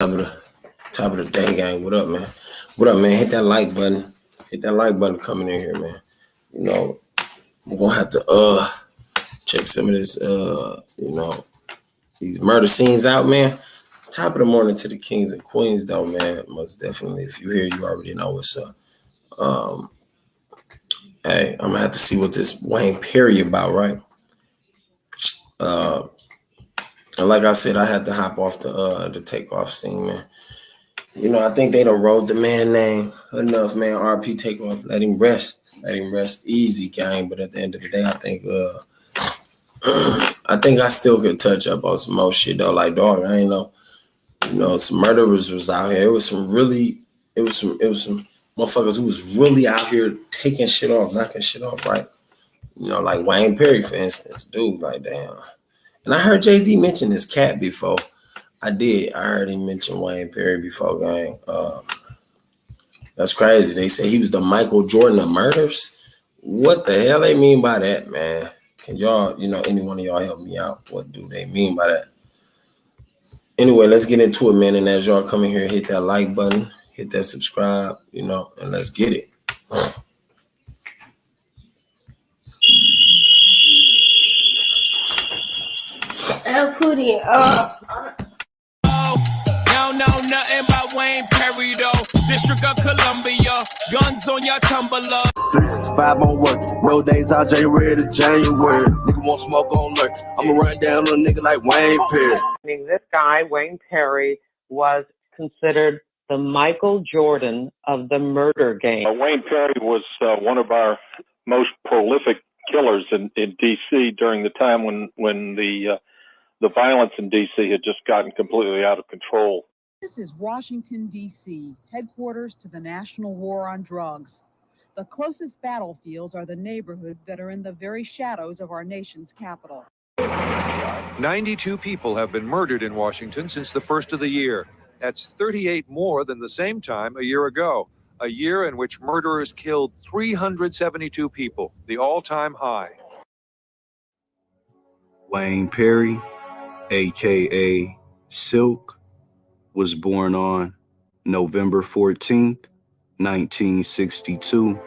Top of the top of the day, gang. What up, man? What up, man? Hit that like button. Hit that like button coming in here, man. You know, we're gonna have to check some of this these murder scenes out, man. Top of the morning to the kings and queens though, man. Most definitely. If you're here, you already know what's up. Um, hey, I'm gonna have to see what this Wayne Perry about, right? Uh and like I said, I had to hop off the takeoff scene, man. I think they done wrote the man name enough, man. RP Takeoff, let him rest. Let him rest easy, gang. But at the end of the day, I think I think I still could touch up on some more shit though. Like, dog, I ain't know. Some murderers was out here. It was some motherfuckers who was really out here taking shit off, knocking shit off, right? Like Wayne Perry, for instance, dude, like damn. And I heard Jay-Z mention this cat before. I did. I heard him mention Wayne Perry before, gang. That's crazy. They say he was the Michael Jordan of murders. What the hell they mean by that, man? Can y'all, any one of y'all help me out? What do they mean by that? Anyway, let's get into it, man. And as y'all come in here, hit that like button, hit that subscribe, and let's get it. I'll put it Don't know nothing about Wayne Perry though. District of Columbia, guns on your tumbler. 365 on work, no days out January to January. Nigga want smoke on lurk. I'ma run down on a nigga like Wayne Perry. This guy, Wayne Perry, was considered the Michael Jordan of the murder game. Wayne Perry was one of our most prolific killers in D.C. during the time when the violence in D.C. had just gotten completely out of control. This is Washington, D.C., headquarters to the National War on Drugs. The closest battlefields are the neighborhoods that are in the very shadows of our nation's capital. 92 people have been murdered in Washington since the first of the year. That's 38 more than the same time a year ago, a year in which murderers killed 372 people, the all-time high. Wayne Perry, a.k.a. Silk, was born on November 14th, 1962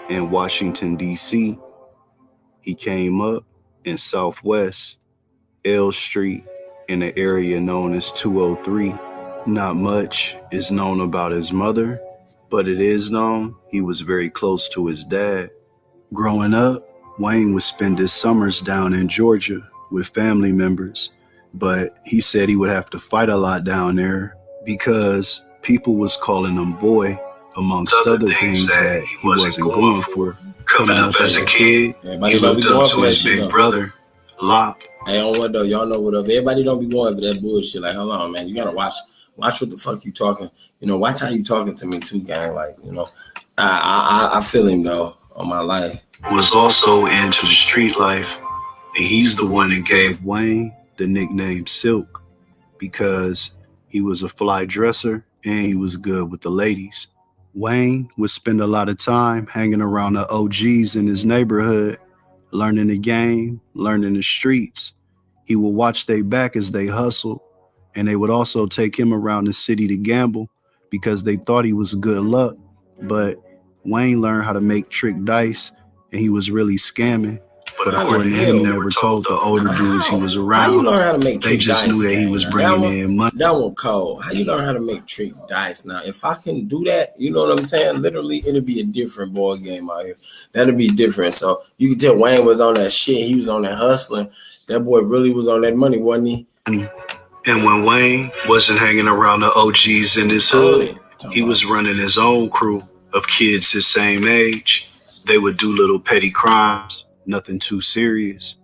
in Washington, D.C. He came up in Southwest L Street in the area known as 203. Not much is known about his mother, but it is known he was very close to his dad. Growing up, Wayne would spend his summers down in Georgia with family members, but he said he would have to fight a lot down there because people was calling him boy, amongst other things that he wasn't going for. Coming up as a kid, he looked up to his big brother, Lop. Hey, on what though? Y'all know what up. Everybody don't be going for that bullshit. Like, hold on, man. You gotta watch what the fuck you talking. Watch how you talking to me too, gang. Like, I feel him though on my life. Was also into the street life, and he's the one that gave Wayne the nickname Silk because he was a fly dresser and he was good with the ladies. Wayne would spend a lot of time hanging around the OGs in his neighborhood, learning the game, learning the streets. He would watch their back as they hustled, and they would also take him around the city to gamble because they thought he was good luck. But Wayne learned how to make trick dice, and he was really scamming. But according to him, never told the older dudes he was around. How you learn how to make they trick just dice, knew that he was bringing in money. That one cold. How you learn how to make trick dice? Now, if I can do that, you know what I'm saying? Literally, it'll be a different ball game out here. That'll be different. So you can tell Wayne was on that shit. He was on that hustling. That boy really was on that money, wasn't he? And when Wayne wasn't hanging around the OGs in his hood, he was running his own crew of kids his same age. They would do little petty crimes, nothing too serious.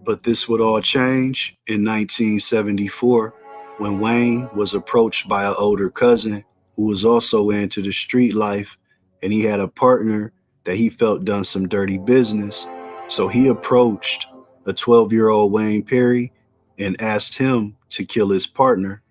But this would all change in 1974 when Wayne was approached by an older cousin who was also into the street life, and he had a partner that he felt done some dirty business. So he approached a 12-year-old Wayne Perry and asked him to kill his partner.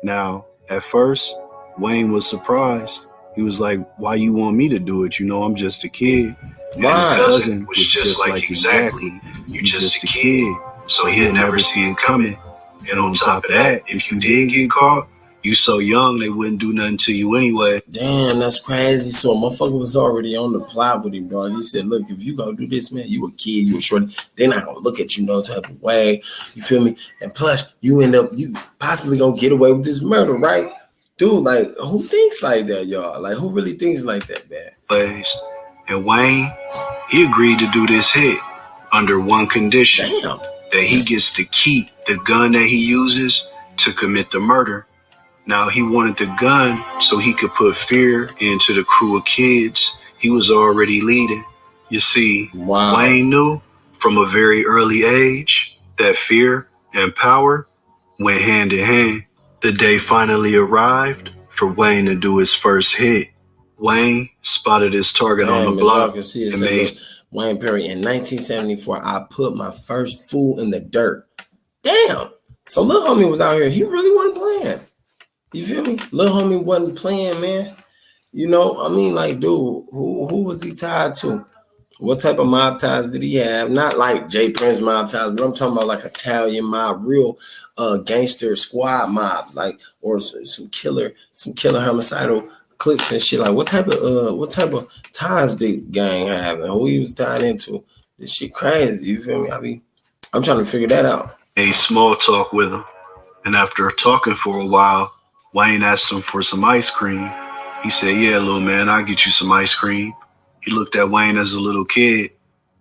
Now, at first, Wayne was surprised. He was like, why you want me to do it? I'm just a kid. Why? His cousin was just like, exactly, you just a kid. So he'd never see it coming. And on top of that, if you did get caught, You so young, they wouldn't do nothing to you anyway. Damn, that's crazy. So a motherfucker was already on the plot with him, dog. He said, look, if you gonna do this, man, you a kid, you a shorty, they're not gonna look at you no type of way. You feel me? And plus, you possibly gonna get away with this murder, right? Dude, like, who thinks like that, y'all? Like, who really thinks like that, man? And Wayne, he agreed to do this hit under one condition. Damn. That he gets to keep the gun that he uses to commit the murder. Now, he wanted the gun so he could put fear into the crew of kids he was already leading. You see, Wayne knew from a very early age that fear and power went hand in hand. The day finally arrived for Wayne to do his first hit. Wayne spotted his target on the block and made... Wayne Perry, in 1974, I put my first fool in the dirt. Damn. So Lil Homie was out here. He really wasn't playing. You feel me? Lil Homie wasn't playing, man. You know, I mean, like, dude, who was he tied to? What type of mob ties did he have? Not like Jay Prince mob ties, but I'm talking about like Italian mob, real gangster squad mobs, like, or some killer homicidal cliques and shit. Like, what type of ties did gang have and who he was tied into? This shit crazy. You feel me? I'm trying to figure that out. A small talk with him, and after talking for a while, Wayne asked him for some ice cream. He said, yeah, little man, I'll get you some ice cream. He looked at Wayne as a little kid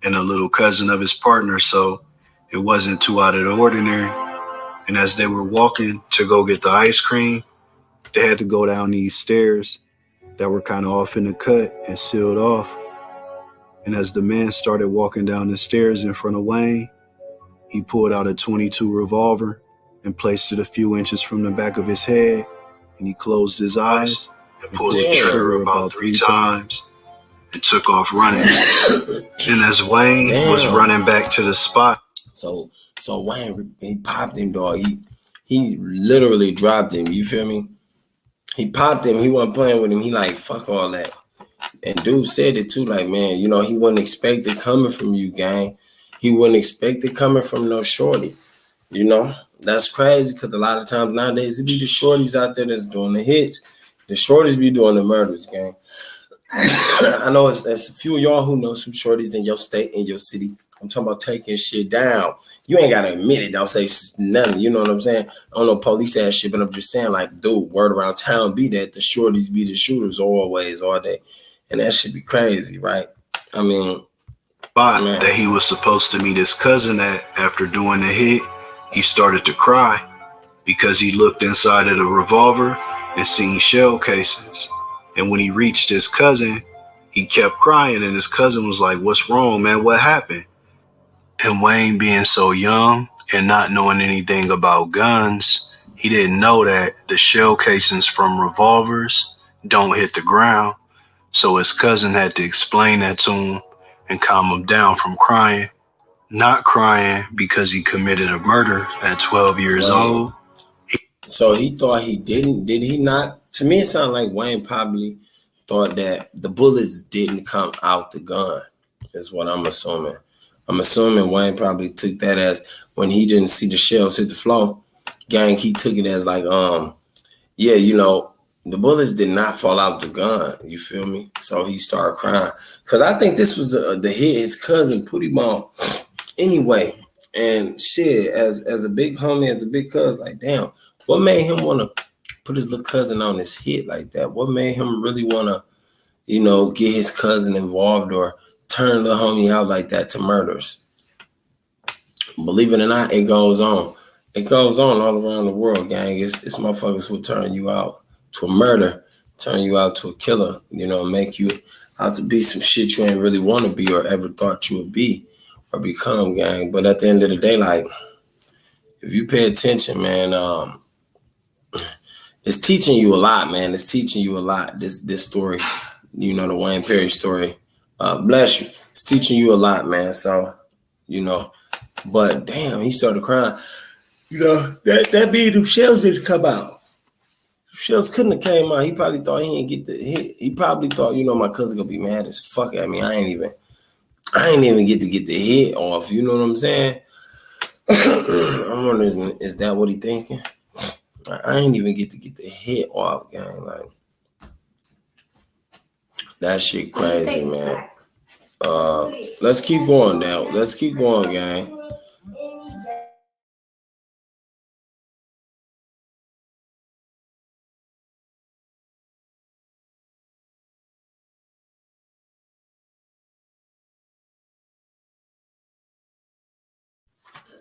and a little cousin of his partner, so it wasn't too out of the ordinary. And as they were walking to go get the ice cream, they had to go down these stairs that were kind of off in the cut and sealed off. And as the man started walking down the stairs in front of Wayne, he pulled out a .22 revolver and placed it a few inches from the back of his head, and he closed his eyes and pulled the trigger about 3 times and took off running. And as Wayne was running back to the spot, so Wayne, he popped him, dog. He literally dropped him. You feel me? He popped him. He wasn't playing with him. He like, fuck all that. And dude said it too, like, man, you know, he wouldn't expect it coming from you, gang. He wouldn't expect it coming from no shorty. You know, that's crazy because a lot of times nowadays it be the shorties out there that's doing the hits. The shorties be doing the murders, gang. I know there's a few of y'all who know some shorties in your state, in your city. I'm talking about taking shit down. You ain't gotta admit it. Don't say nothing. You know what I'm saying? I don't know police ass shit, but I'm just saying, like, dude, word around town be that the shorties be the shooters always, all day. And that should be crazy, right? I mean, that he was supposed to meet his cousin at after doing the hit, he started to cry because he looked inside of the revolver and seen shell casings. And when he reached his cousin, he kept crying, and his cousin was like, what's wrong, man? What happened? And Wayne, being so young and not knowing anything about guns, he didn't know that the shell casings from revolvers don't hit the ground. So his cousin had to explain that to him and calm him down from crying. Not crying because he committed a murder at 12 years old. So he thought he didn't. Did he not? To me, it sounded like Wayne probably thought that the bullets didn't come out the gun, is what I'm assuming. I'm assuming Wayne probably took that as when he didn't see the shells hit the floor, gang, he took it as like, yeah, you know, the bullets did not fall out the gun. You feel me? So he started crying. Because I think this was the hit his cousin put him on anyway. And shit, as a big homie, as a big cousin, like, damn, what made him want to put his little cousin on this hit like that? What made him really want to, you know, get his cousin involved or turn the homie out like that to murders? Believe it or not, it goes on. It goes on all around the world, gang. It's motherfuckers who turn you out to a murder, turn you out to a killer, you know, make you out to be some shit you ain't really want to be or ever thought you would be or become, gang. But at the end of the day, like, if you pay attention, man, it's teaching you a lot, man. It's teaching you a lot, this story, you know, the Wayne Perry story. Bless you. It's teaching you a lot, man. So, you know, but damn, he started crying. You know, that means them shells didn't come out. Shells couldn't have came out. He probably thought he didn't get the hit. He probably thought, you know, my cousin gonna be mad as fuck at me. I ain't even get to get the hit off. You know what I'm saying? I'm wondering, is that what he thinking? I ain't even get to get the hit off, gang. Like that shit crazy, man. Let's keep going now. Let's keep going, gang.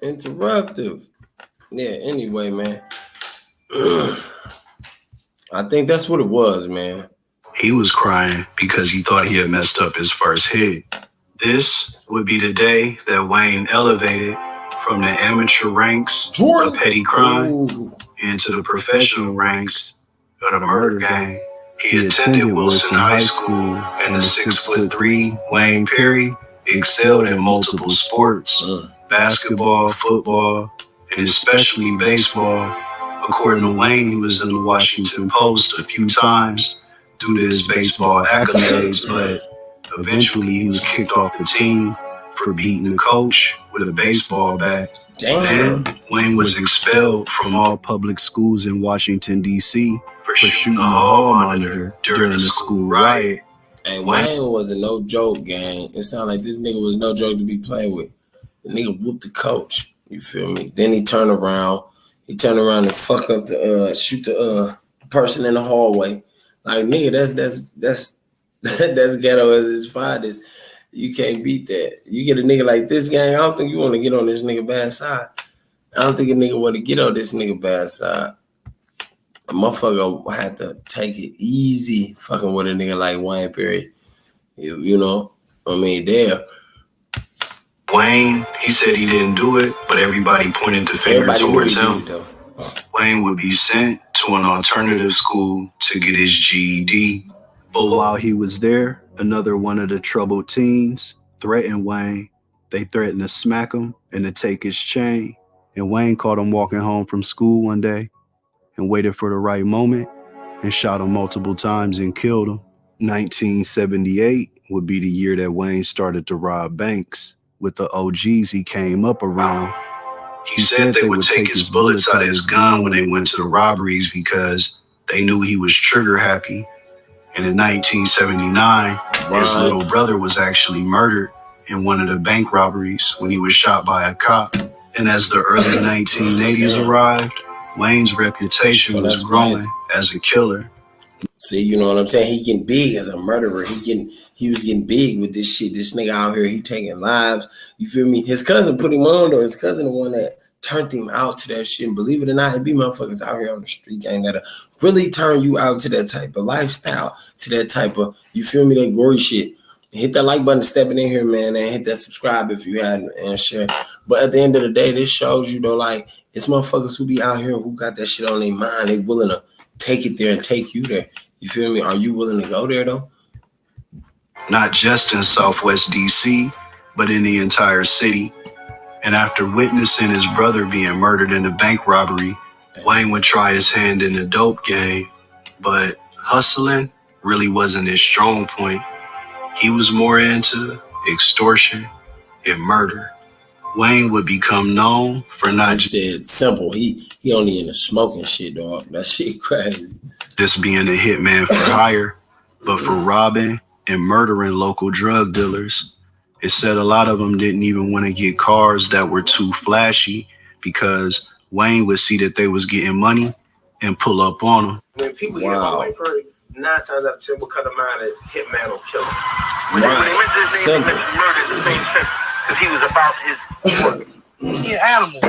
Interruptive. Yeah, anyway, man. I think that's what it was, man. He was crying because he thought he had messed up his first hit. This would be the day that Wayne elevated from the amateur ranks of petty crime into the professional ranks of the murder gang. He attended Wilson High School, and the 6'3" Wayne Perry excelled in multiple sports, basketball, football, and especially baseball. According to Wayne, he was in the Washington Post a few times due to his baseball accolades, but eventually he was kicked off the team for beating the coach with a baseball bat. Damn. Then Wayne was expelled from all public schools in Washington, D.C. for shooting a hall monitor during a school riot. Hey, Wayne wasn't no joke, gang. It sounded like this nigga was no joke to be played with. The nigga whooped the coach. You feel me? Then he turned around. He turned around and fuck up the shoot the person in the hallway. Like, nigga, that's ghetto as his finest. You can't beat that. You get a nigga like this, gang, I don't think you want to get on this nigga bad side. I don't think a nigga want to get on this nigga bad side. A motherfucker had to take it easy fucking with a nigga like Wayne Perry. You know? I mean, damn. Wayne, he said he didn't do it, but everybody pointed the finger towards him. Wayne would be sent to an alternative school to get his GED. But while he was there, another one of the troubled teens threatened Wayne. They threatened to smack him and to take his chain. And Wayne caught him walking home from school one day and waited for the right moment and shot him multiple times and killed him. 1978 would be the year that Wayne started to rob banks with the OGs he came up around. He said they would take his bullets out of his gun when they went to the robberies because they knew he was trigger happy. And in 1979, his little brother was actually murdered in one of the bank robberies when he was shot by a cop. And as the early 1980s arrived, Wayne's reputation was growing as a killer. See, you know what I'm saying? He getting big as a murderer. He was getting big with this shit. This nigga out here, he taking lives. You feel me? His cousin put him on though. His cousin the one that turned him out to that shit. And believe it or not, it be motherfuckers out here on the street gang that'll really turn you out to that type of lifestyle, to that type of, you feel me, that gory shit. Hit that like button, stepping in here, man, and hit that subscribe if you hadn't, and share. But at the end of the day, this shows you though, like, it's motherfuckers who be out here who got that shit on their mind. They willing to take it there and take you there. You feel me? Are you willing to go there though? Not just in Southwest DC, but in the entire city. And after witnessing his brother being murdered in a bank robbery, Wayne would try his hand in the dope game, but hustling really wasn't his strong point. He was more into extortion and murder. Wayne would become known for not just simple. He only into smoking shit, dog. That shit crazy. Just being a hitman for hire, but for robbing and murdering local drug dealers. It said a lot of them didn't even want to get cars that were too flashy because Wayne would see that they was getting money and pull up on them. When people hear about Wayne Perry, 9 times out of 10 will cut a mind as hitman or killer. When they mentioned his name, they mentioned murder in the same sense because he was about his work. He an animal.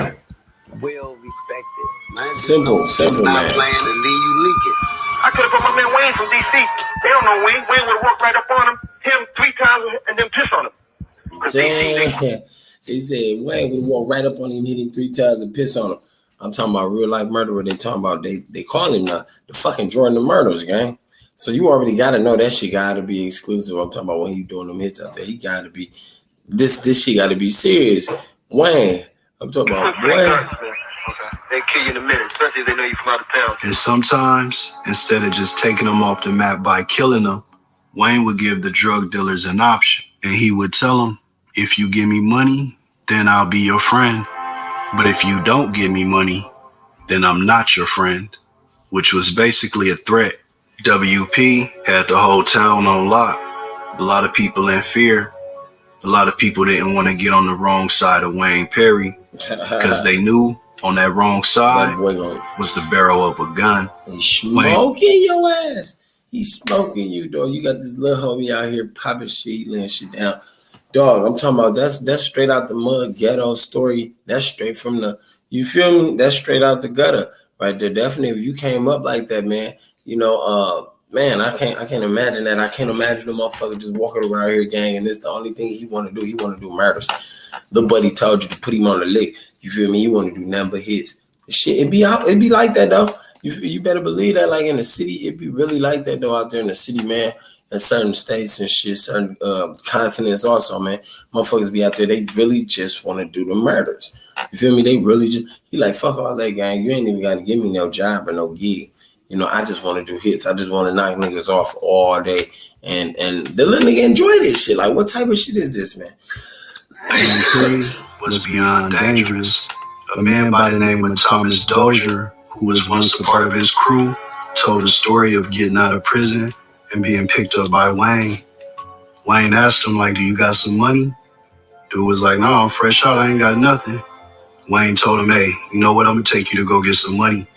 Well respected. Man, simple, man. Playing and leave you leaking. I could have put my man Wayne from DC. They don't know Wayne. Wayne would have walked right up on him 3 times and then piss on him. Damn. They said Wayne would walk right up on him, hit him 3 times and piss on him. I'm talking about real life murderer. They talking about they call him now the fucking Jordan the Murders, gang. So you already gotta know that shit gotta be exclusive. I'm talking about when he doing them hits out there. He gotta be this shit gotta be serious. Wayne, I'm talking about Wayne. Okay. They kill you in a minute, especially if they know you from out of town. And sometimes, instead of just taking them off the map by killing them, Wayne would give the drug dealers an option. And he would tell them, if you give me money, then I'll be your friend. But if you don't give me money, then I'm not your friend, which was basically a threat. WP had the whole town on lock. A lot of people in fear. A lot of people didn't want to get on the wrong side of Wayne Perry because they knew on that wrong side was the barrel of a gun. He's smoking your ass. He's smoking you, dog. You got this little homie out here popping shit, laying shit down. Dog, I'm talking about that's straight out the mud ghetto story. That's straight from the, you feel me? That's straight out the gutter right there. Definitely, if you came up like that, man, you know, man, I can't imagine that. I can't imagine the motherfucker just walking around here, gang, and this the only thing he want to do. He want to do murders. The buddy told you to put him on the lick. You feel me? He want to do nothing but hits. Shit, it be like that though. You better believe that. Like in the city, it be really like that though. Out there in the city, man, in certain states and shit, certain continents also, man. Motherfuckers be out there. They really just want to do the murders. You feel me? They really just. He like fuck all that, gang. You ain't even got to give me no job or no gig. You know, I just want to do hits. I just want to knock niggas off all day. And the little nigga enjoy this shit. Like, what type of shit is this, man? Wayne was beyond dangerous. A man by the name of Thomas Dozier, who was once a part of his crew, told a story of getting out of prison and being picked up by Wayne. Wayne asked him, like, do you got some money? Dude was like, no, I'm fresh out. I ain't got nothing. Wayne told him, hey, you know what? I'm going to take you to go get some money.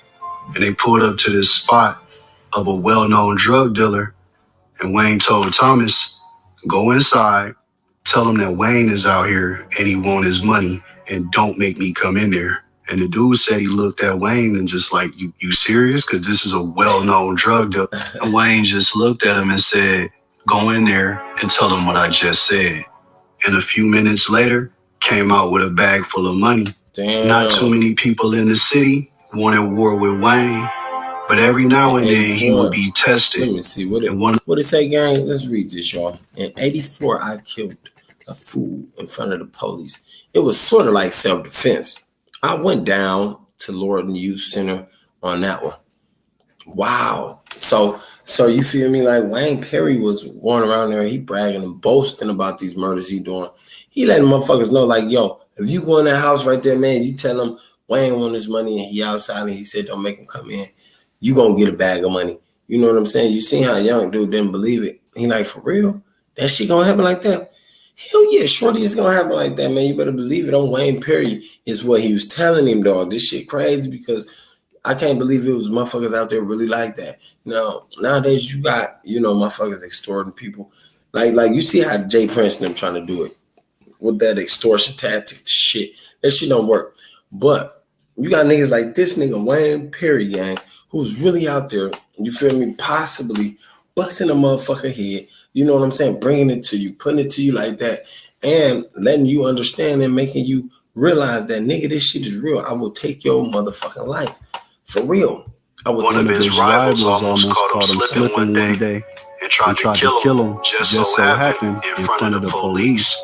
And they pulled up to this spot of a well-known drug dealer. And Wayne told Thomas, go inside, tell him that Wayne is out here and he want his money and don't make me come in there. And the dude said he looked at Wayne and just like, you serious? Because this is a well-known drug dealer. And Wayne just looked at him and said, go in there and tell him what I just said. And a few minutes later, came out with a bag full of money. Damn. Not too many people in the city wanted war with Wayne, but every now and then he would be tested. Let me see what it say, gang. Let's read this, y'all. In '84, I killed a fool in front of the police. It was sort of like self-defense. I went down to Lorton Youth Center on that one. Wow. So you feel me? Like Wayne Perry was going around there, he bragging and boasting about these murders he doing. He letting motherfuckers know, like, yo, if you go in that house right there, man, you tell him Wayne want his money and he outside and he said don't make him come in, you gonna get a bag of money. You know what I'm saying? You see how young dude didn't believe it. He like, for real? That shit gonna happen like that? Hell yeah, shorty, it's gonna happen like that, man. You better believe it. On Wayne Perry is what he was telling him, dog. This shit crazy because I can't believe it was motherfuckers out there really like that. Now, nowadays you got, you know, motherfuckers extorting people. Like you see how Jay Prince and them trying to do it with that extortion tactic shit. That shit don't work. But you got niggas like this nigga Wayne Perry, gang, who's really out there, you feel me, possibly busting a motherfucker head, you know what I'm saying, bringing it to you, putting it to you like that, and letting you understand and making you realize that, nigga, this shit is real. I will take your motherfucking life. For real. I would. One of his rivals almost caught him slipping one day and tried to kill him just so happened in front of the police.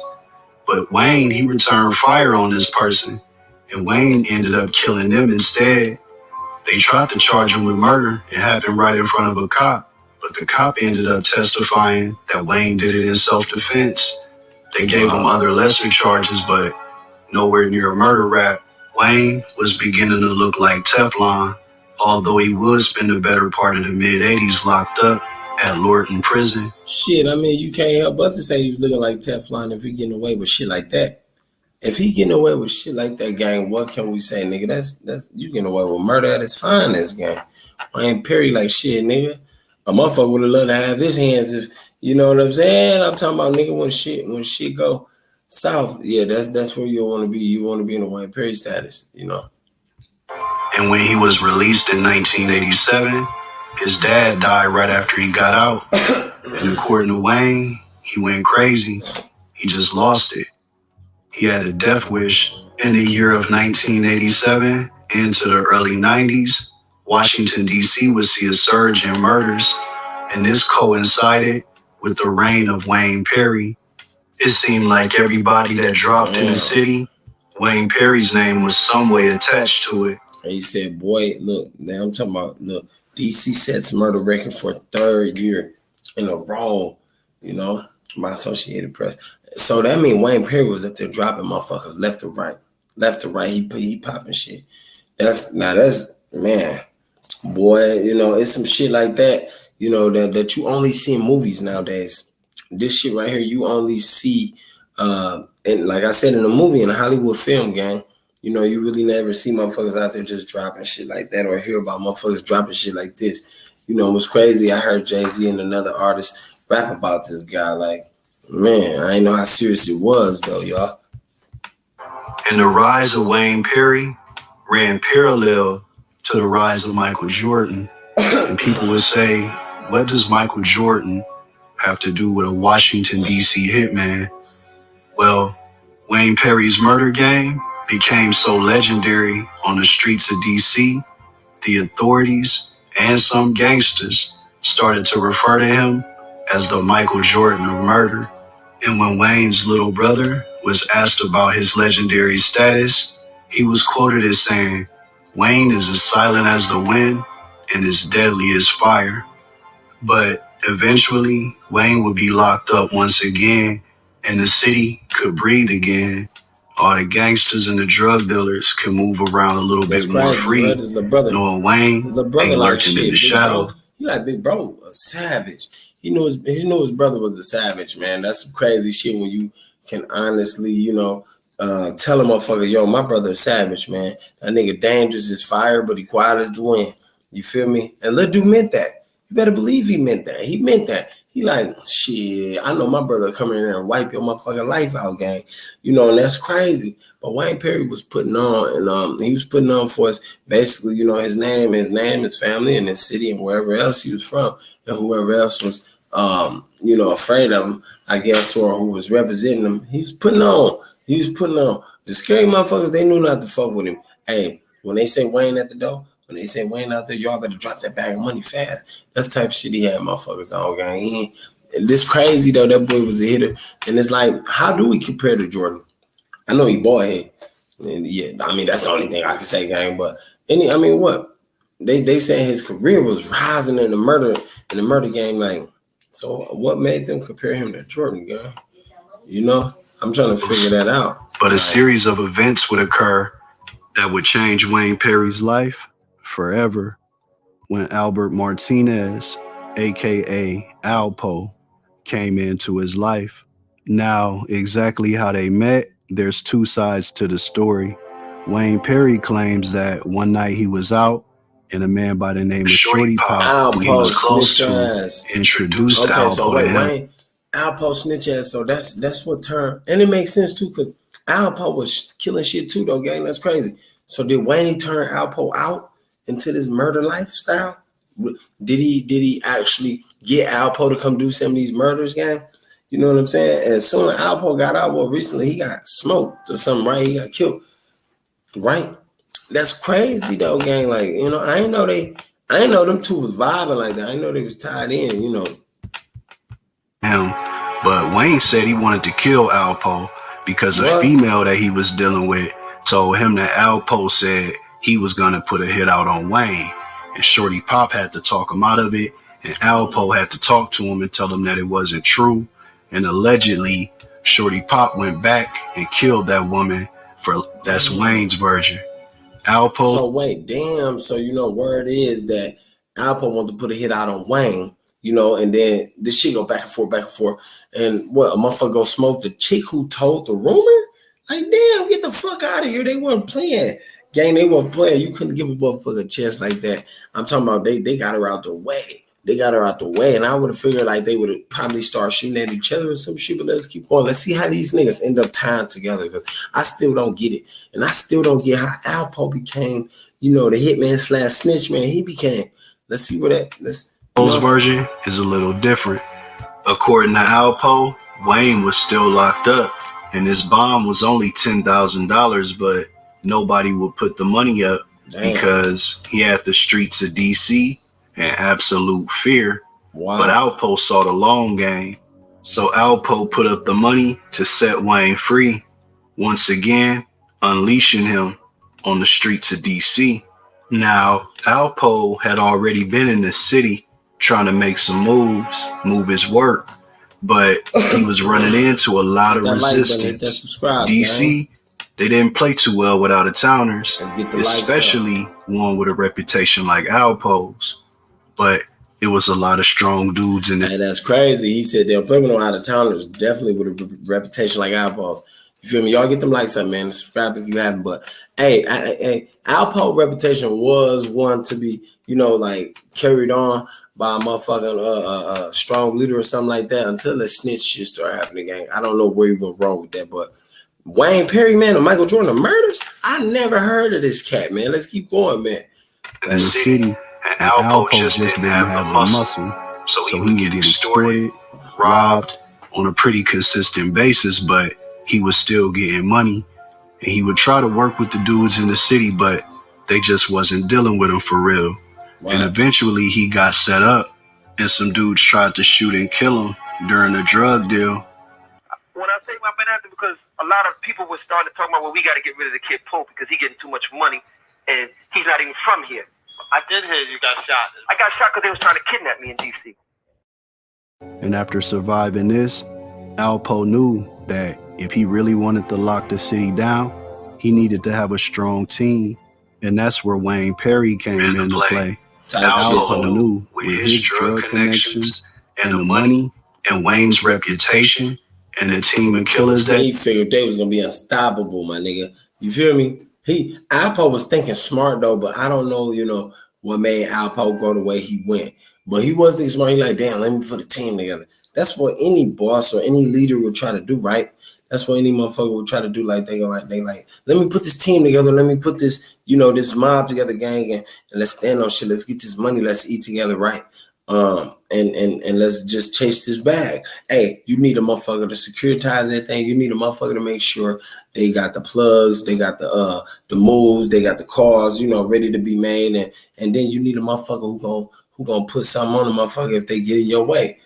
But Wayne, he returned fire on this person. And Wayne ended up killing them instead. They tried to charge him with murder. It happened right in front of a cop. But the cop ended up testifying that Wayne did it in self-defense. They gave him other lesser charges, but nowhere near a murder rap. Wayne was beginning to look like Teflon, although he would spend the better part of the mid-'80s locked up at Lorton Prison. Shit, I mean, you can't help but to say he was looking like Teflon if he getting away with shit like that. If he getting away with shit like that, gang, what can we say, nigga? That's you getting away with murder at its finest, gang. Wayne Perry like shit, nigga. A motherfucker would have loved to have his hands if, you know what I'm saying? I'm talking about, nigga, when shit go south. Yeah, that's where you want to be. You want to be in a Wayne Perry status, you know. And when he was released in 1987, his dad died right after he got out. And according to Wayne, he went crazy. He just lost it. He had a death wish. In the year of 1987 into the early 90s, Washington, D.C. would see a surge in murders, and this coincided with the reign of Wayne Perry. It seemed like everybody that dropped in the city, Wayne Perry's name was some way attached to it. And he said, boy, look, now I'm talking about, look, D.C. sets murder record for a third year in a row, you know, by Associated Press. So that means Wayne Perry was up there dropping motherfuckers left to right. He popping shit. That's man, boy, you know, it's some shit like that, you know, that you only see in movies nowadays. This shit right here, you only see, and like I said, in a movie, in a Hollywood film, gang. You know, you really never see motherfuckers out there just dropping shit like that or hear about motherfuckers dropping shit like this. You know, it was crazy. I heard Jay-Z and another artist rap about this guy. Like, man, I didn't know how serious it was, though, y'all. And the rise of Wayne Perry ran parallel to the rise of Michael Jordan. And people would say, what does Michael Jordan have to do with a Washington, D.C. hitman? Well, Wayne Perry's murder game became so legendary on the streets of D.C., the authorities and some gangsters started to refer to him as the Michael Jordan of murder. And when Wayne's little brother was asked about his legendary status, he was quoted as saying, "Wayne is as silent as the wind and as deadly as fire." But eventually, Wayne would be locked up once again, and the city could breathe again. All the gangsters and the drug dealers can move around a little bit more free, knowing Wayne ain't lurking in the shadow. He like, big bro, a savage. He knew his brother was a savage, man. That's some crazy shit when you can honestly, you know, tell a motherfucker, yo, my brother is savage, man. That nigga dangerous as fire, but he quiet as the wind. You feel me? And Lil Dude meant that. You better believe he meant that. He meant that. He like, shit, I know my brother coming in there and wipe your motherfucking life out, gang. You know, and that's crazy. But Wayne Perry was putting on, and he was putting on for us, basically, you know, his name, his family, and his city, and wherever else he was from, and whoever else was, you know, afraid of him, I guess, or who was representing him. He was putting on. He was putting on. The scary motherfuckers, they knew not to fuck with him. Hey, when they say Wayne at the door, when they say Wayne out there, y'all better drop that bag of money fast. That's the type of shit he had motherfuckers on, gang. This crazy, though. That boy was a hitter. And it's like, how do we compare to Jordan? I know he bald head. And yeah, I mean, that's the only thing I can say, gang. But, I mean, what? They saying his career was rising in the murder game. Like, so what made them compare him to Jordan, gang? You know? I'm trying to figure that out. But a series of events would occur that would change Wayne Perry's life forever when Albert Martinez, aka Alpo, came into his life. Now, exactly how they met, there's two sides to the story. Wayne Perry claims that one night he was out and a man by the name of Shorty Pop, who he was close to, introduced Alpo to him. Alpo snitch ass, so that's what turned, and it makes sense too, because Alpo was killing shit too, though, gang. That's crazy. So did Wayne turn Alpo out into this murder lifestyle? Did he actually get Alpo to come do some of these murders, gang? You know what I'm saying? And soon as Alpo got out, well, recently he got smoked or something, right? He got killed, right? That's crazy though, gang. Like, you know, I didn't know them two was vibing like that. I didn't know they was tied in, you know. But Wayne said he wanted to kill Alpo because a female that he was dealing with told him that Alpo said he was gonna put a hit out on Wayne, and Shorty Pop had to talk him out of it, and Alpo had to talk to him and tell him that it wasn't true. And allegedly, Shorty Pop went back and killed that woman. That's Wayne's version. Alpo. So wait, damn. So you know, word is that Alpo wanted to put a hit out on Wayne. You know, and then this shit go back and forth. And what, a motherfucker go smoke the chick who told the rumor? Like, damn, get the fuck out of here. They weren't playing. Gang, they weren't playing. You couldn't give a motherfucker a chance like that. I'm talking about they got her out the way. They got her out the way. And I would have figured like they would have probably started shooting at each other or some shit. But let's keep going. Let's see how these niggas end up tying together. Because I still don't get it. And I still don't get how Alpo became, you know, the hitman / snitch man. He became. Let's see where that. Alpo's version is a little different. According to Alpo, Wayne was still locked up, and his bond was only $10,000, but nobody would put the money up because he had the streets of DC in absolute fear. But Alpo saw the long game, so Alpo put up the money to set Wayne free, once again unleashing him on the streets of DC. Now, Alpo had already been in the city trying to make some moves, move his work, but he was running into a lot of resistance. DC, they didn't play too well with out-of-towners, especially one with a reputation like Alpo's, but it was a lot of strong dudes in it. Hey, that's crazy. He said they'll play with no out of towners, definitely with a reputation like Alpo's. You feel me? Y'all get them likes up, man. Subscribe if you haven't. But hey, Alpo reputation was one to be, like carried on by a motherfucking strong leader or something like that until the snitch shit started happening, gang. I don't know where you went wrong with that, but Wayne Perry, man, and Michael Jordan, the murders, I never heard of this cat, man. Let's keep going, man. In the city, and Alpo just didn't have the muscle, so he would get extorted, robbed on a pretty consistent basis, but he was still getting money, and he would try to work with the dudes in the city, but they just wasn't dealing with him for real. Wow. And eventually he got set up, and some dudes tried to shoot and kill him during a drug deal. When I say my after, because a lot of people were starting to talk about, well, we got to get rid of the kid Pope because he's getting too much money, and he's not even from here. I did hear you got shot. I got shot because they was trying to kidnap me in D.C. And after surviving this, Alpo knew that if he really wanted to lock the city down, he needed to have a strong team. And that's where Wayne Perry came into play. Alpo knew with his drug connections and the money and Wayne's reputation and the team of killers that he figured they was gonna be unstoppable, my nigga. You feel me? Alpo was thinking smart though, but I don't know, what made Alpo go the way he went. But he was thinking smart. He like, damn, let me put a team together. That's what any boss or any leader would try to do, right? That's what any motherfucker would try to do. Like they like, let me put this team together. Let me put this, this mob together, gang, and let's stand on shit. Let's get this money. Let's eat together, right? And let's just chase this bag. Hey, you need a motherfucker to securitize that thing. You need a motherfucker to make sure they got the plugs, they got the moves, they got the cars, ready to be made, and then you need a motherfucker who gonna put something on the motherfucker if they get in your way,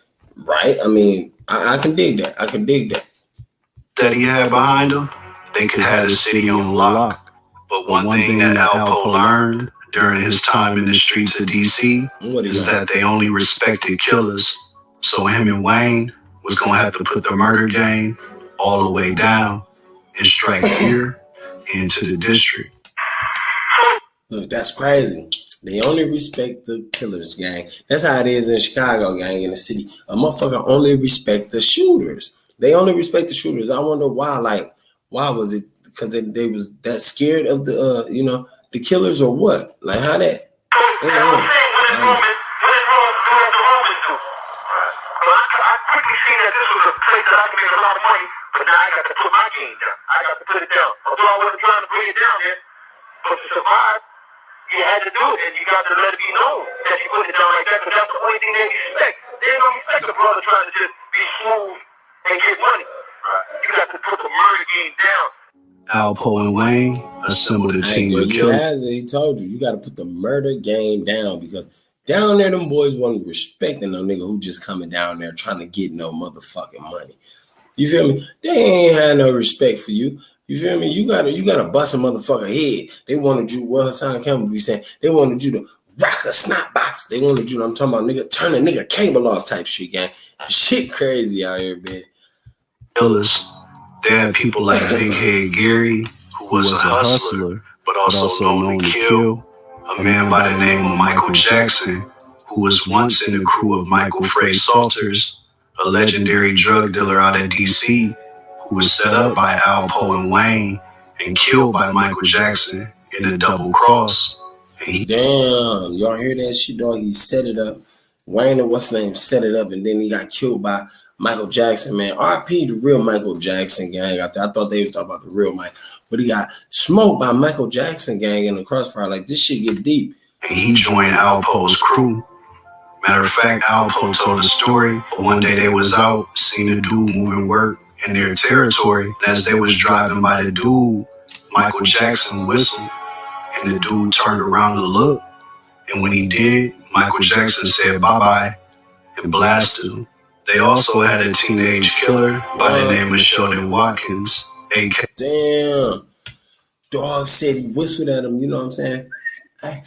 right? I mean, I can dig that. I can dig that. That he had behind him, they could have the city on lock. But one thing that Alpo learned during his time in the streets of DC is that they only respected killers. So him and Wayne was gonna have to put the murder game all the way down and strike fear into the district. Look, that's crazy. They only respect the killers, gang. That's how it is in Chicago, gang, in the city. A motherfucker only respect the shooters. They only respect the shooters. I wonder why. Like, why was it? Because they was that scared of the, the killers or what? Like, how that? I quickly seen that this was a place that I could make a lot of money, but now I got to put my game down. I got to put it down. Although I wasn't trying to bring it down there, but to survive, you had to do it, and you got to let it be known that you put it down like that, because that's the only thing they expect. They don't expect a brother trying to just be smooth and get money. You got to put the murder game down. Alpo and Wayne assembled a team of killers. He told you got to put the murder game down, because down there, them boys wasn't respecting no nigga who just coming down there trying to get no motherfucking money. You feel me? They ain't had no respect for you. You feel me? You gotta bust a motherfucker head. They wanted you, well, Hassan Campbell be saying, they wanted you to rock a snot box. They wanted you, I'm talking about nigga, turn a nigga cable off type shit, gang. Shit crazy out here, man. Killers. They had people like Big Head Gary, who was a hustler, but also known to kill. A man by the name of Michael Jackson, who was once in the crew of Michael Frey Salters, a legendary drug dealer out of DC, who was set up by Alpo and Wayne and killed by Michael Jackson in a double cross. Damn, y'all hear that shit, dog? He set it up. Wayne and what's his name set it up, and then he got killed by Michael Jackson, man. RP the real Michael Jackson, gang. I thought they was talking about the real Mike, but he got smoked by Michael Jackson, gang, in the crossfire. Like, this shit get deep. And he joined Alpo's crew. Matter of fact, Alpo told a story. One day they was out, seen a dude moving work in their territory. And as they was driving by the dude, Michael Jackson whistled, and the dude turned around to look. And when he did, Michael Jackson said bye-bye and blasted him. They also had a teenage killer by the name of Sheldon Watkins, a.k.a. Damn. Dog said he whistled at him, you know what I'm saying? Hey,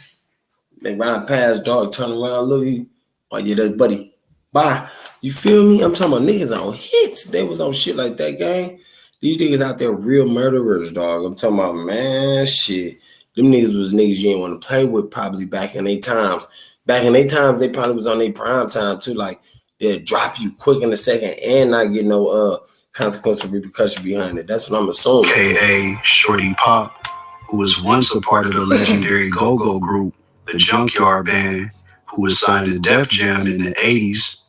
they ride past, dog, turn around, look, oh yeah, that's buddy. Bye. You feel me? I'm talking about niggas on hits. They was on shit like that, gang. These niggas out there real murderers, dog. I'm talking about, man, shit. Them niggas was niggas you didn't want to play with probably back in their times. Back in their times, they probably was on their prime time too. Like they'd drop you quick in a second and not get no consequence or repercussion behind it. That's what I'm assuming. K.A. Shorty Pop, who was once a part of the legendary Go-Go group, the Junkyard Band, who was signed to Def Jam in the 80s,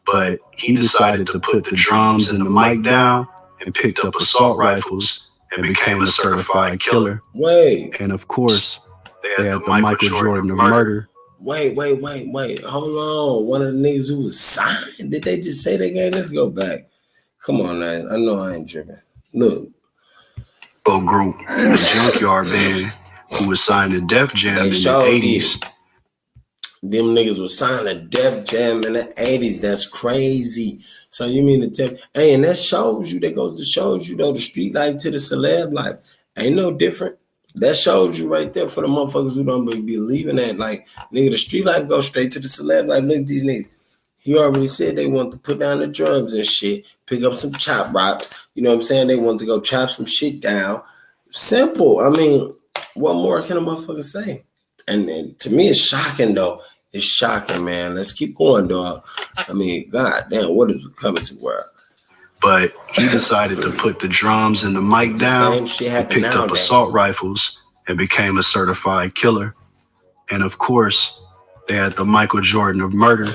but he decided to put the drums and the mic down and picked up assault rifles and became a certified killer. Wait. And of course, they had the Michael Jordan of murder. Wait. Hold on. One of the niggas who was signed. Did they just say that game? Let's go back. Come on, man. I know I ain't tripping. Look. Group, the Junkyard Band, who was signed to Def Jam in the 80s. Them niggas was signed to Def Jam in the 80s. That's crazy. So you mean to tell, hey, and that shows you, the street life to the celeb life ain't no different. That shows you right there for the motherfuckers who don't be believing that. Like, nigga, the street life goes straight to the celeb life. Look at these niggas. He already said they want to put down the drums and shit, pick up some chop rocks. You know what I'm saying? They want to go chop some shit down. Simple. I mean, what more can a motherfucker say? And to me, it's shocking, though. It's shocking, man. Let's keep going, dog. I mean, god damn, what is coming to work? But he decided to put the drums and the mic down and picked up assault rifles and became a certified killer. And of course, they had the Michael Jordan of murder,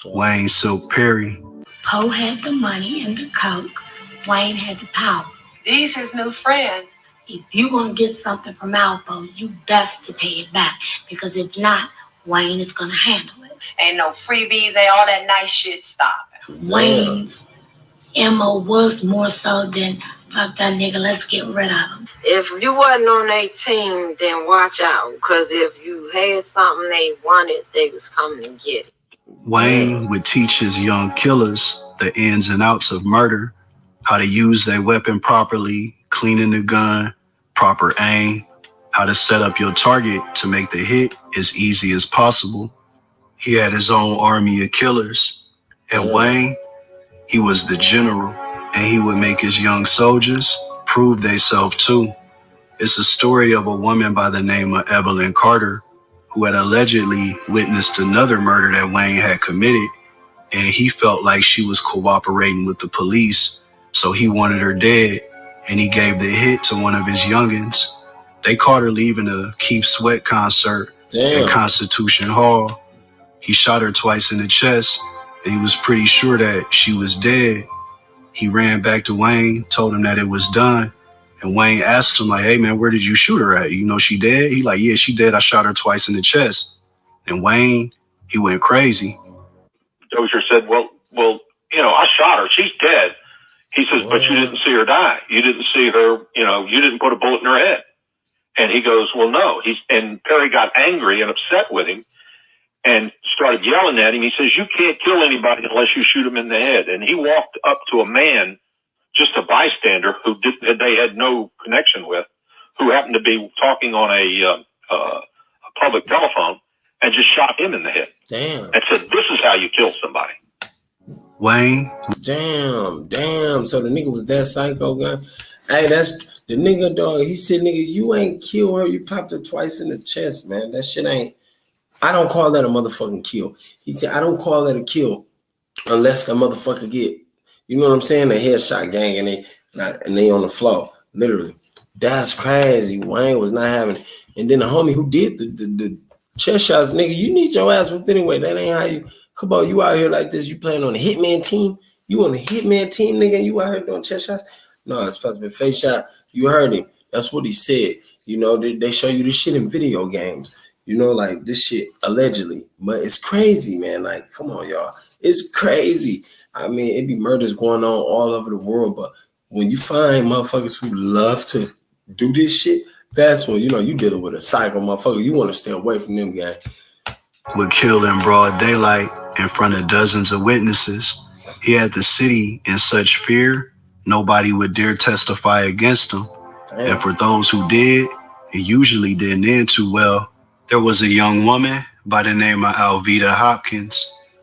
Wayne Silk Perry. Poe had the money and the coke. Wayne had the power. These his new friends. If you want to get something from Alpo, you best to pay it back. Because if not, Wayne is going to handle it. Ain't no freebies, ain't all that nice shit stopping. Wayne's MO was more so than, fuck that nigga, let's get rid of him. If you wasn't on their team, then watch out. Because if you had something they wanted, they was coming to get it. Wayne would teach his young killers the ins and outs of murder, how to use their weapon properly, cleaning the gun, proper aim, how to set up your target to make the hit as easy as possible. He had his own army of killers. And Wayne, he was the general, and he would make his young soldiers prove theyself too. It's a story of a woman by the name of Evelyn Carter, who had allegedly witnessed another murder that Wayne had committed, and he felt like she was cooperating with the police, so he wanted her dead, and he gave the hit to one of his youngins. They caught her leaving a Keith Sweat concert at Constitution Hall. He shot her twice in the chest, and he was pretty sure that she was dead. He ran back to Wayne, told him that it was done, and Wayne asked him, like, hey, man, where did you shoot her at? You know she dead? He like, yeah, she dead. I shot her twice in the chest. And Wayne, he went crazy. Dozier said, well, you know, I shot her. She's dead. He says, but you didn't see her die. You didn't see her, you know, you didn't put a bullet in her head. And he goes, well, no. And Perry got angry and upset with him and started yelling at him. He says, you can't kill anybody unless you shoot him in the head. And he walked up to a man, just a bystander they had no connection with, who happened to be talking on a public telephone, and just shot him in the head. Damn. And said, this is how you kill somebody. Wayne. Damn. So the nigga was that psycho guy. Hey, that's the nigga, dog. He said, nigga, you ain't kill her. You popped her twice in the chest, man. That shit ain't. I don't call that a motherfucking kill. He said, I don't call that a kill unless the motherfucker get, you know what I'm saying, a headshot gang and they on the floor, literally. That's crazy. Wayne was not having it. And then the homie who did the chest shots, nigga, you need your ass whipped anyway. That ain't how you, come on, you out here like this, you playing on a hitman team? You on a hitman team, nigga, you out here doing chest shots? No, it's supposed to be a face shot. You heard him. That's what he said. You know, they show you this shit in video games. You know, like this shit allegedly. But it's crazy, man. Like, come on, y'all. It's crazy. I mean, it be murders going on all over the world. But when you find motherfuckers who love to do this shit, that's when, you know, you dealing with a psycho motherfucker. You want to stay away from them guys. Would kill in broad daylight in front of dozens of witnesses. He had the city in such fear, nobody would dare testify against him. Damn. And for those who did, it usually didn't end too well. There was a young woman by the name of Alveda Hopkins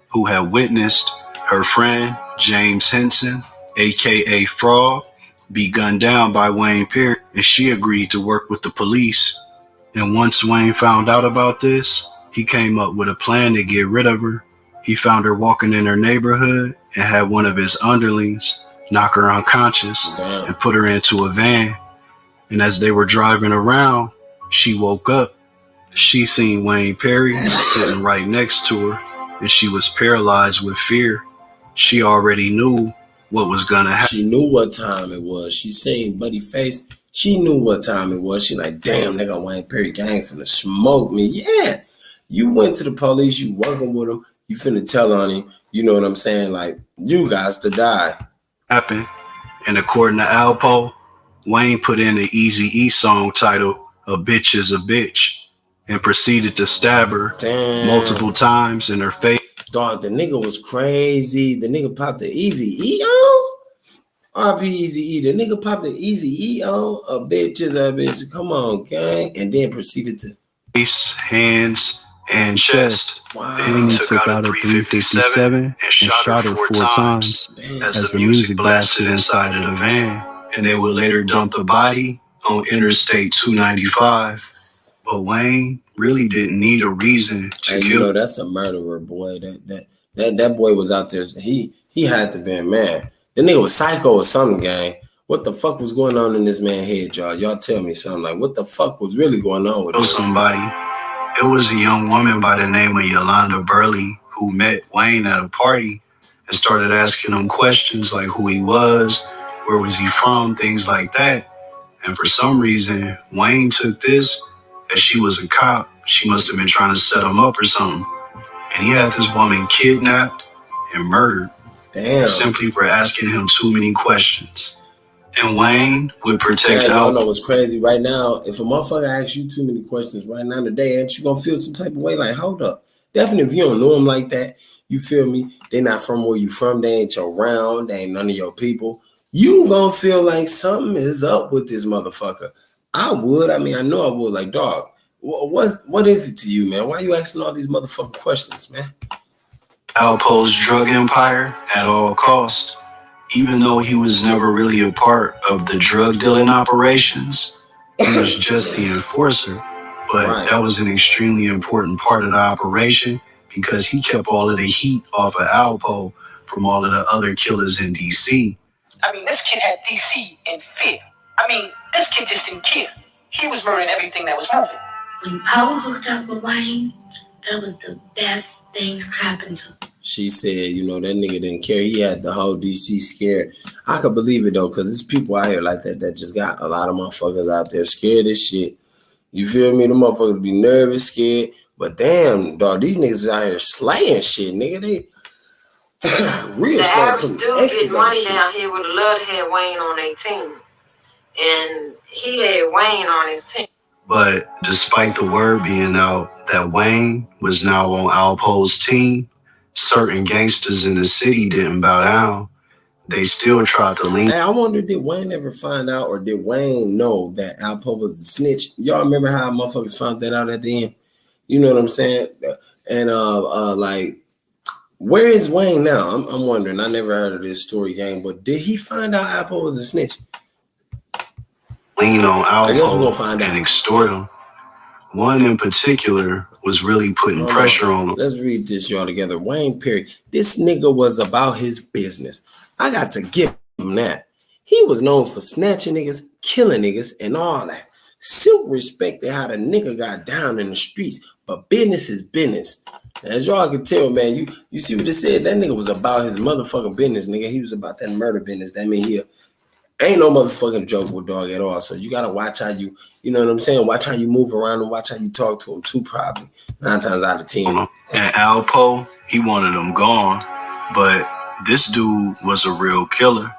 who had witnessed her friend, James Henson, aka Frog, be gunned down by Wayne Perry, and she agreed to work with the police. And once Wayne found out about this, he came up with a plan to get rid of her. He found her walking in her neighborhood and had one of his underlings knock her unconscious and put her into a van. And as they were driving around, she woke up. She seen Wayne Perry sitting right next to her, and she was paralyzed with fear. She already knew what was gonna happen. She knew what time it was. She seen Buddy face. She knew what time it was. She like, damn, they got Wayne Perry gang finna smoke me. Yeah. You went to the police, you working with him, you finna tell on him. You know what I'm saying? Like, you guys to die. Happened. And according to Alpo, Wayne put in the Eazy-E song titled "A Bitch Is a Bitch" and proceeded to stab her multiple times in her face. Dog, the nigga was crazy. The nigga popped the Eazy-E on? RP Eazy-E. The nigga popped the Eazy-E on? A bitch is a bitch. Come on, gang. And then proceeded to face, hands, and chest. Wow. Then he took out a 357 and shot her 4 times as the music blasted inside of the van. And they would later dump the body on Interstate 295. But Wayne really didn't need a reason to kill. You know, that's a murderer, boy. That boy was out there. He had to be, man. The nigga was psycho or something, gang. What the fuck was going on in this man's head, y'all? Y'all tell me something. Like, what the fuck was really going on with him? Somebody. It was a young woman by the name of Yolanda Burley who met Wayne at a party and started asking him questions like who he was, where was he from, things like that. And for some reason, Wayne took this as she was a cop. She must have been trying to set him up or something. And he had this woman kidnapped and murdered. Damn. Simply for asking him too many questions. And Wayne would protect y'all know what's crazy right now. If a motherfucker asks you too many questions right now today, ain't you gonna feel some type of way? Like, hold up. Definitely if you don't know them like that, you feel me? They not from where you from. They ain't your round. They ain't none of your people. You gonna feel like something is up with this motherfucker. I would. I mean, I know I would. Like, dog, what is it to you, man? Why you asking all these motherfucking questions, man? Alpo's drug empire at all costs. Even though he was never really a part of the drug dealing operations, he was just the enforcer. But that was an extremely important part of the operation because he kept all of the heat off of Alpo from all of the other killers in DC. I mean, this kid had DC in fear. I mean, this kid just didn't care. He was murdering everything that was moving. When Poe hooked up with Wayne, that was the best thing that happened to him. She said, you know, that nigga didn't care. He had the whole DC scared. I could believe it, though, because there's people out here like that just got a lot of motherfuckers out there scared as shit. You feel me? The motherfuckers be nervous, scared. But damn, dog, these niggas out here slaying shit, nigga. They real the average dude get money down here would have loved to have Wayne on their team. And he had Wayne on his team. But despite the word being out that Wayne was now on Alpo's team, certain gangsters in the city didn't bow down. They still tried to lean. Hey, I wonder, did Wayne ever find out, or did Wayne know that Alpo was a snitch? Y'all remember how motherfuckers found that out at the end? You know what I'm saying? And like, where is Wayne now? I'm wondering. I never heard of this story, gang, but did he find out Alpo was a snitch? Lean on Alpo I guess we're gonna find out and extort him. One in particular was really putting pressure on him. Let's read this, y'all, together. Wayne Perry. This nigga was about his business. I got to give him that. He was known for snatching niggas, killing niggas, and all that. Silk respected how the nigga got down in the streets, but business is business. As y'all can tell, man, you see what it said? That nigga was about his motherfucking business, nigga. He was about that murder business. That mean he ain't no motherfucking joke with dog at all. So you gotta watch how you know what I'm saying? Watch how you move around and watch how you talk to him too, probably 9 times out of 10. And Alpo, he wanted him gone, but this dude was a real killer.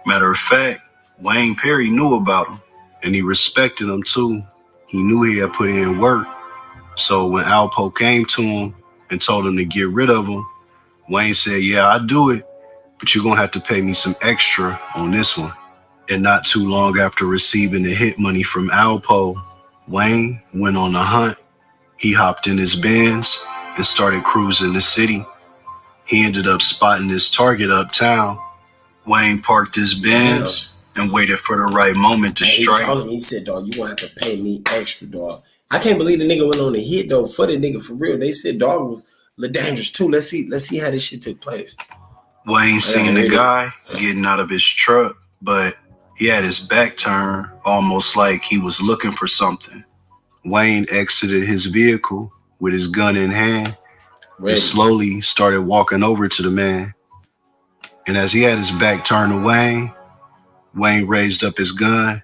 Matter of fact, Wayne Perry knew about him, and he respected him too. He knew he had put in work. So when Alpo came to him and told him to get rid of him, Wayne said, yeah, I'll do it, but you're gonna have to pay me some extra on this one. And not too long after receiving the hit money from Alpo, Wayne went on a hunt. He hopped in his Benz and started cruising the city. He ended up spotting his target uptown. Wayne parked his Benz and waited for the right moment to strike. He said, dog, you gonna have to pay me extra, dog. I can't believe the nigga went on a hit though for the nigga for real. They said dog was a little dangerous too. Let's see how this shit took place. Wayne seen the guy getting out of his truck, but he had his back turned, almost like he was looking for something. Wayne exited his vehicle with his gun in hand and slowly started walking over to the man. And as he had his back turned to Wayne, Wayne raised up his gun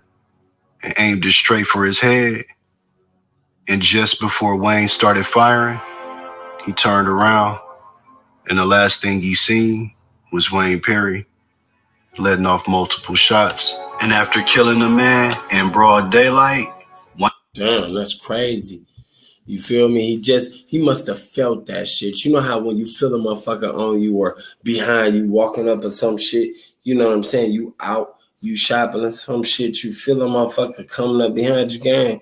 and aimed it straight for his head. And just before Wayne started firing, he turned around, and the last thing he seen was Wayne Perry letting off multiple shots. And after killing the man in broad daylight, damn, that's crazy. You feel me? He must have felt that shit. You know how when you feel a motherfucker on you or behind you walking up or some shit, you know what I'm saying? You out, you shopping or some shit, you feel a motherfucker coming up behind your game.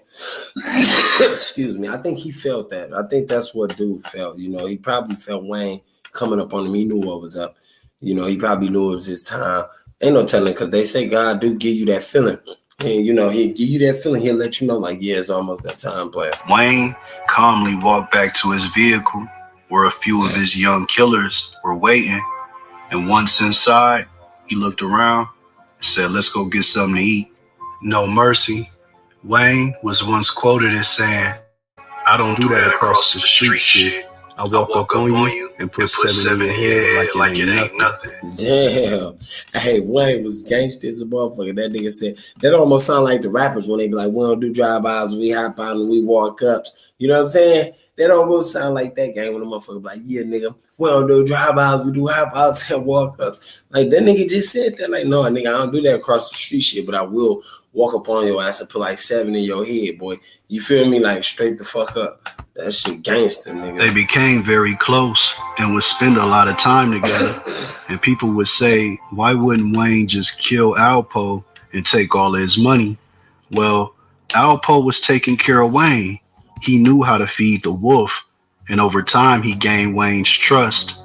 Excuse me. I think he felt that. I think that's what dude felt. You know, he probably felt Wayne coming up on him. He knew what was up. You know, he probably knew it was his time. Ain't no telling, because they say God do give you that feeling. And, you know, he'll give you that feeling. He'll let you know, like, yeah, it's almost that time, player. Wayne calmly walked back to his vehicle where a few of his young killers were waiting. And once inside, he looked around and said, let's go get something to eat. No mercy. Wayne was once quoted as saying, I don't do that across the street shit. I walk up on you and put seven in your head like it ain't nothing. Damn. Hey, Wayne was gangster as a motherfucker. That nigga said, that almost sound like the rappers when they be like, we don't do drive-bys, we hop out and we walk ups. You know what I'm saying? That almost sound like that gang when the motherfucker be like, yeah, nigga, we don't do drive-bys, we do hop-outs and walk-ups. Like, that nigga just said that. Like, no, nigga, I don't do that across the street shit, but I will walk up on your ass and put like 7 in your head, boy. You feel me? Like, straight the fuck up. That shit gangster, nigga. They became very close and would spend a lot of time together. And people would say, why wouldn't Wayne just kill Alpo and take all of his money? Well, Alpo was taking care of Wayne. He knew how to feed the wolf. And over time, he gained Wayne's trust.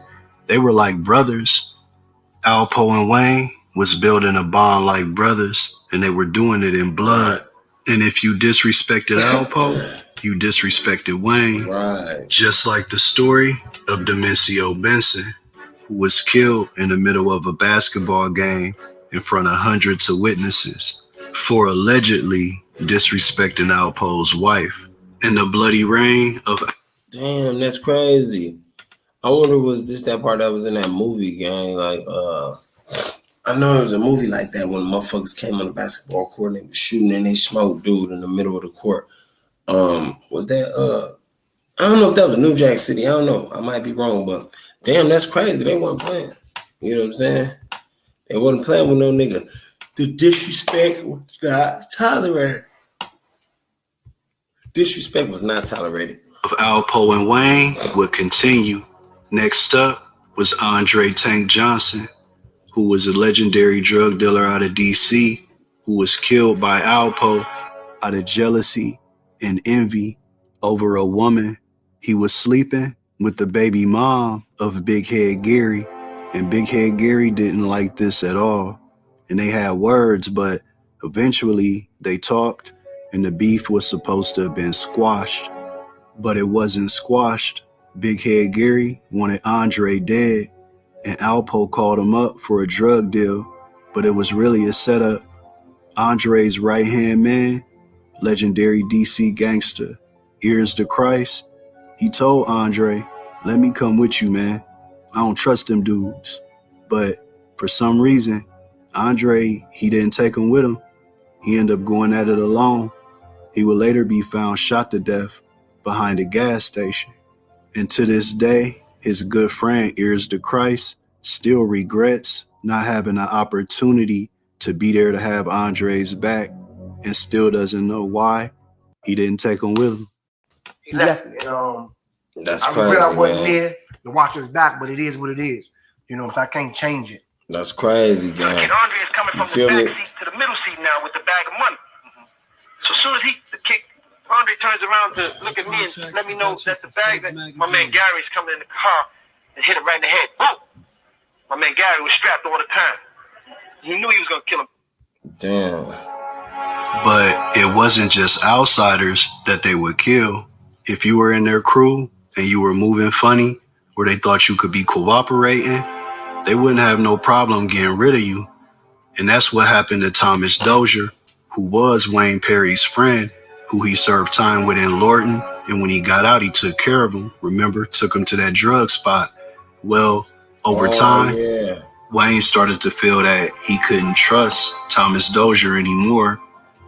They were like brothers. Alpo and Wayne was building a bond like brothers, and they were doing it in blood. And if you disrespected Alpo, you disrespected Wayne. Right. Just like the story of Demencio Benson, who was killed in the middle of a basketball game in front of hundreds of witnesses for allegedly disrespecting Alpo's wife. In the bloody reign of... Damn, that's crazy. I wonder, was this that part that was in that movie, gang? Like, I know it was a movie like that when motherfuckers came on the basketball court and they were shooting and they smoked dude in the middle of the court. Was that I don't know if that was New Jack City. I don't know. I might be wrong, but damn, that's crazy. They weren't playing. You know what I'm saying? They wasn't playing with no nigga. The disrespect was not tolerated. Disrespect was not tolerated. Of Alpo and Wayne would continue. Next up was Andre Tank Johnson, who was a legendary drug dealer out of DC, who was killed by Alpo out of jealousy and envy over a woman. He was sleeping with the baby mom of Big Head Gary, and Big Head Gary didn't like this at all. And they had words, but eventually they talked, and the beef was supposed to have been squashed. But it wasn't squashed. Big Head Gary wanted Andre dead, and Alpo called him up for a drug deal, but it was really a setup. Andre's right-hand man, legendary DC gangster, Ears to Christ, he told Andre, let me come with you, man. I don't trust them dudes. But for some reason, Andre, he didn't take him with him. He ended up going at it alone. He would later be found shot to death behind a gas station. And to this day, his good friend, Ears to Christ, still regrets not having an opportunity to be there to have Andre's back, and still doesn't know why he didn't take him with him. He left me. That's I crazy, regret I wasn't man. there to watch his back, but it is what it is. You know, I can't change it. That's crazy, gang. And Andre is coming from feel the me? back seat to the middle seat now with the bag of money. So as soon as the kick, Andre turns around to look at me and let me know that the bag that my man Gary's coming in the car and hit him right in the head. Boom! My man Gary was strapped all the time. He knew he was gonna kill him. Damn. But it wasn't just outsiders that they would kill. If you were in their crew and you were moving funny, or they thought you could be cooperating, they wouldn't have no problem getting rid of you. And that's what happened to Thomas Dozier, who was Wayne Perry's friend, who he served time with in Lorton. And when he got out, he took care of him. Remember, took him to that drug spot. Well, over time, Wayne started to feel that he couldn't trust Thomas Dozier anymore,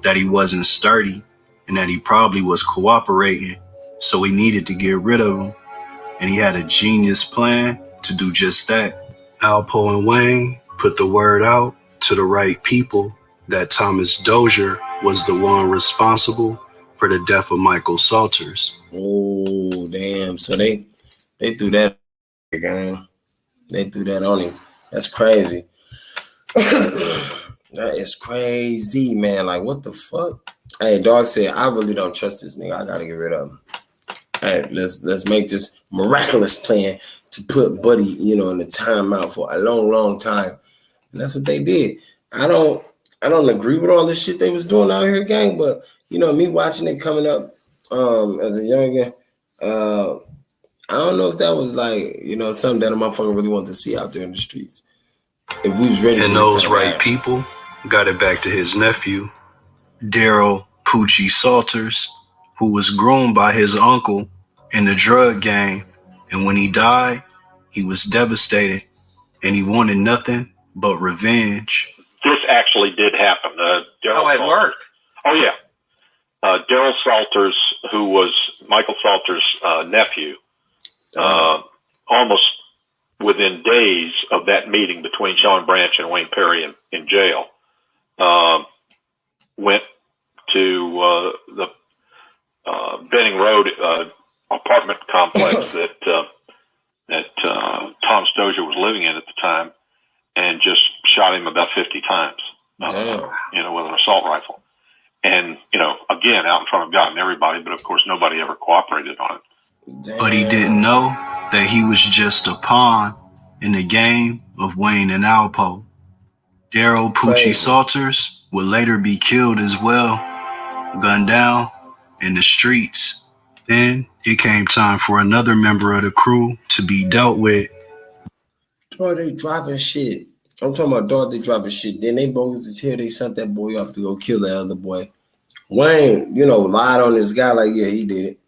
that he wasn't sturdy, and that he probably was cooperating. So he needed to get rid of him. And he had a genius plan to do just that. Alpo and Wayne put the word out to the right people that Thomas Dozier was the one responsible for the death of Michael Salters. Oh, damn. So they threw that game. They threw that on him. That's crazy. That is crazy, man. Like, what the fuck? Hey, dog said, I really don't trust this nigga. I gotta get rid of him. Hey, let's make this miraculous plan to put Buddy, in the timeout for a long, long time. And that's what they did. I don't agree with all this shit they was doing out here, gang, but me watching it coming up as a youngin', I don't know if that was like, something that a motherfucker really wanted to see out there in the streets. If we was ready and for those right people got it back to his nephew, Daryl Poochie Salters, who was groomed by his uncle in the drug game. And when he died, he was devastated and he wanted nothing but revenge. This actually did happen. How it worked? Oh, yeah. Daryl Salters, who was Michael Salters' nephew, almost within days of that meeting between Sean Branch and Wayne Perry in jail, went to the Benning Road apartment complex that Tom Dozier was living in at the time, and just shot him about 50 times, with an assault rifle. And, again, out in front of God and everybody, but of course nobody ever cooperated on it. Damn. But he didn't know that he was just a pawn in the game of Wayne and Alpo. Daryl Poochie Salters would later be killed as well, gunned down in the streets. Then it came time for another member of the crew to be dealt with. Dog, they dropping shit. I'm talking about dog, they dropping shit. Then they bogus as hell. They sent that boy off to go kill the other boy. Wayne, lied on this guy like, yeah, he did it.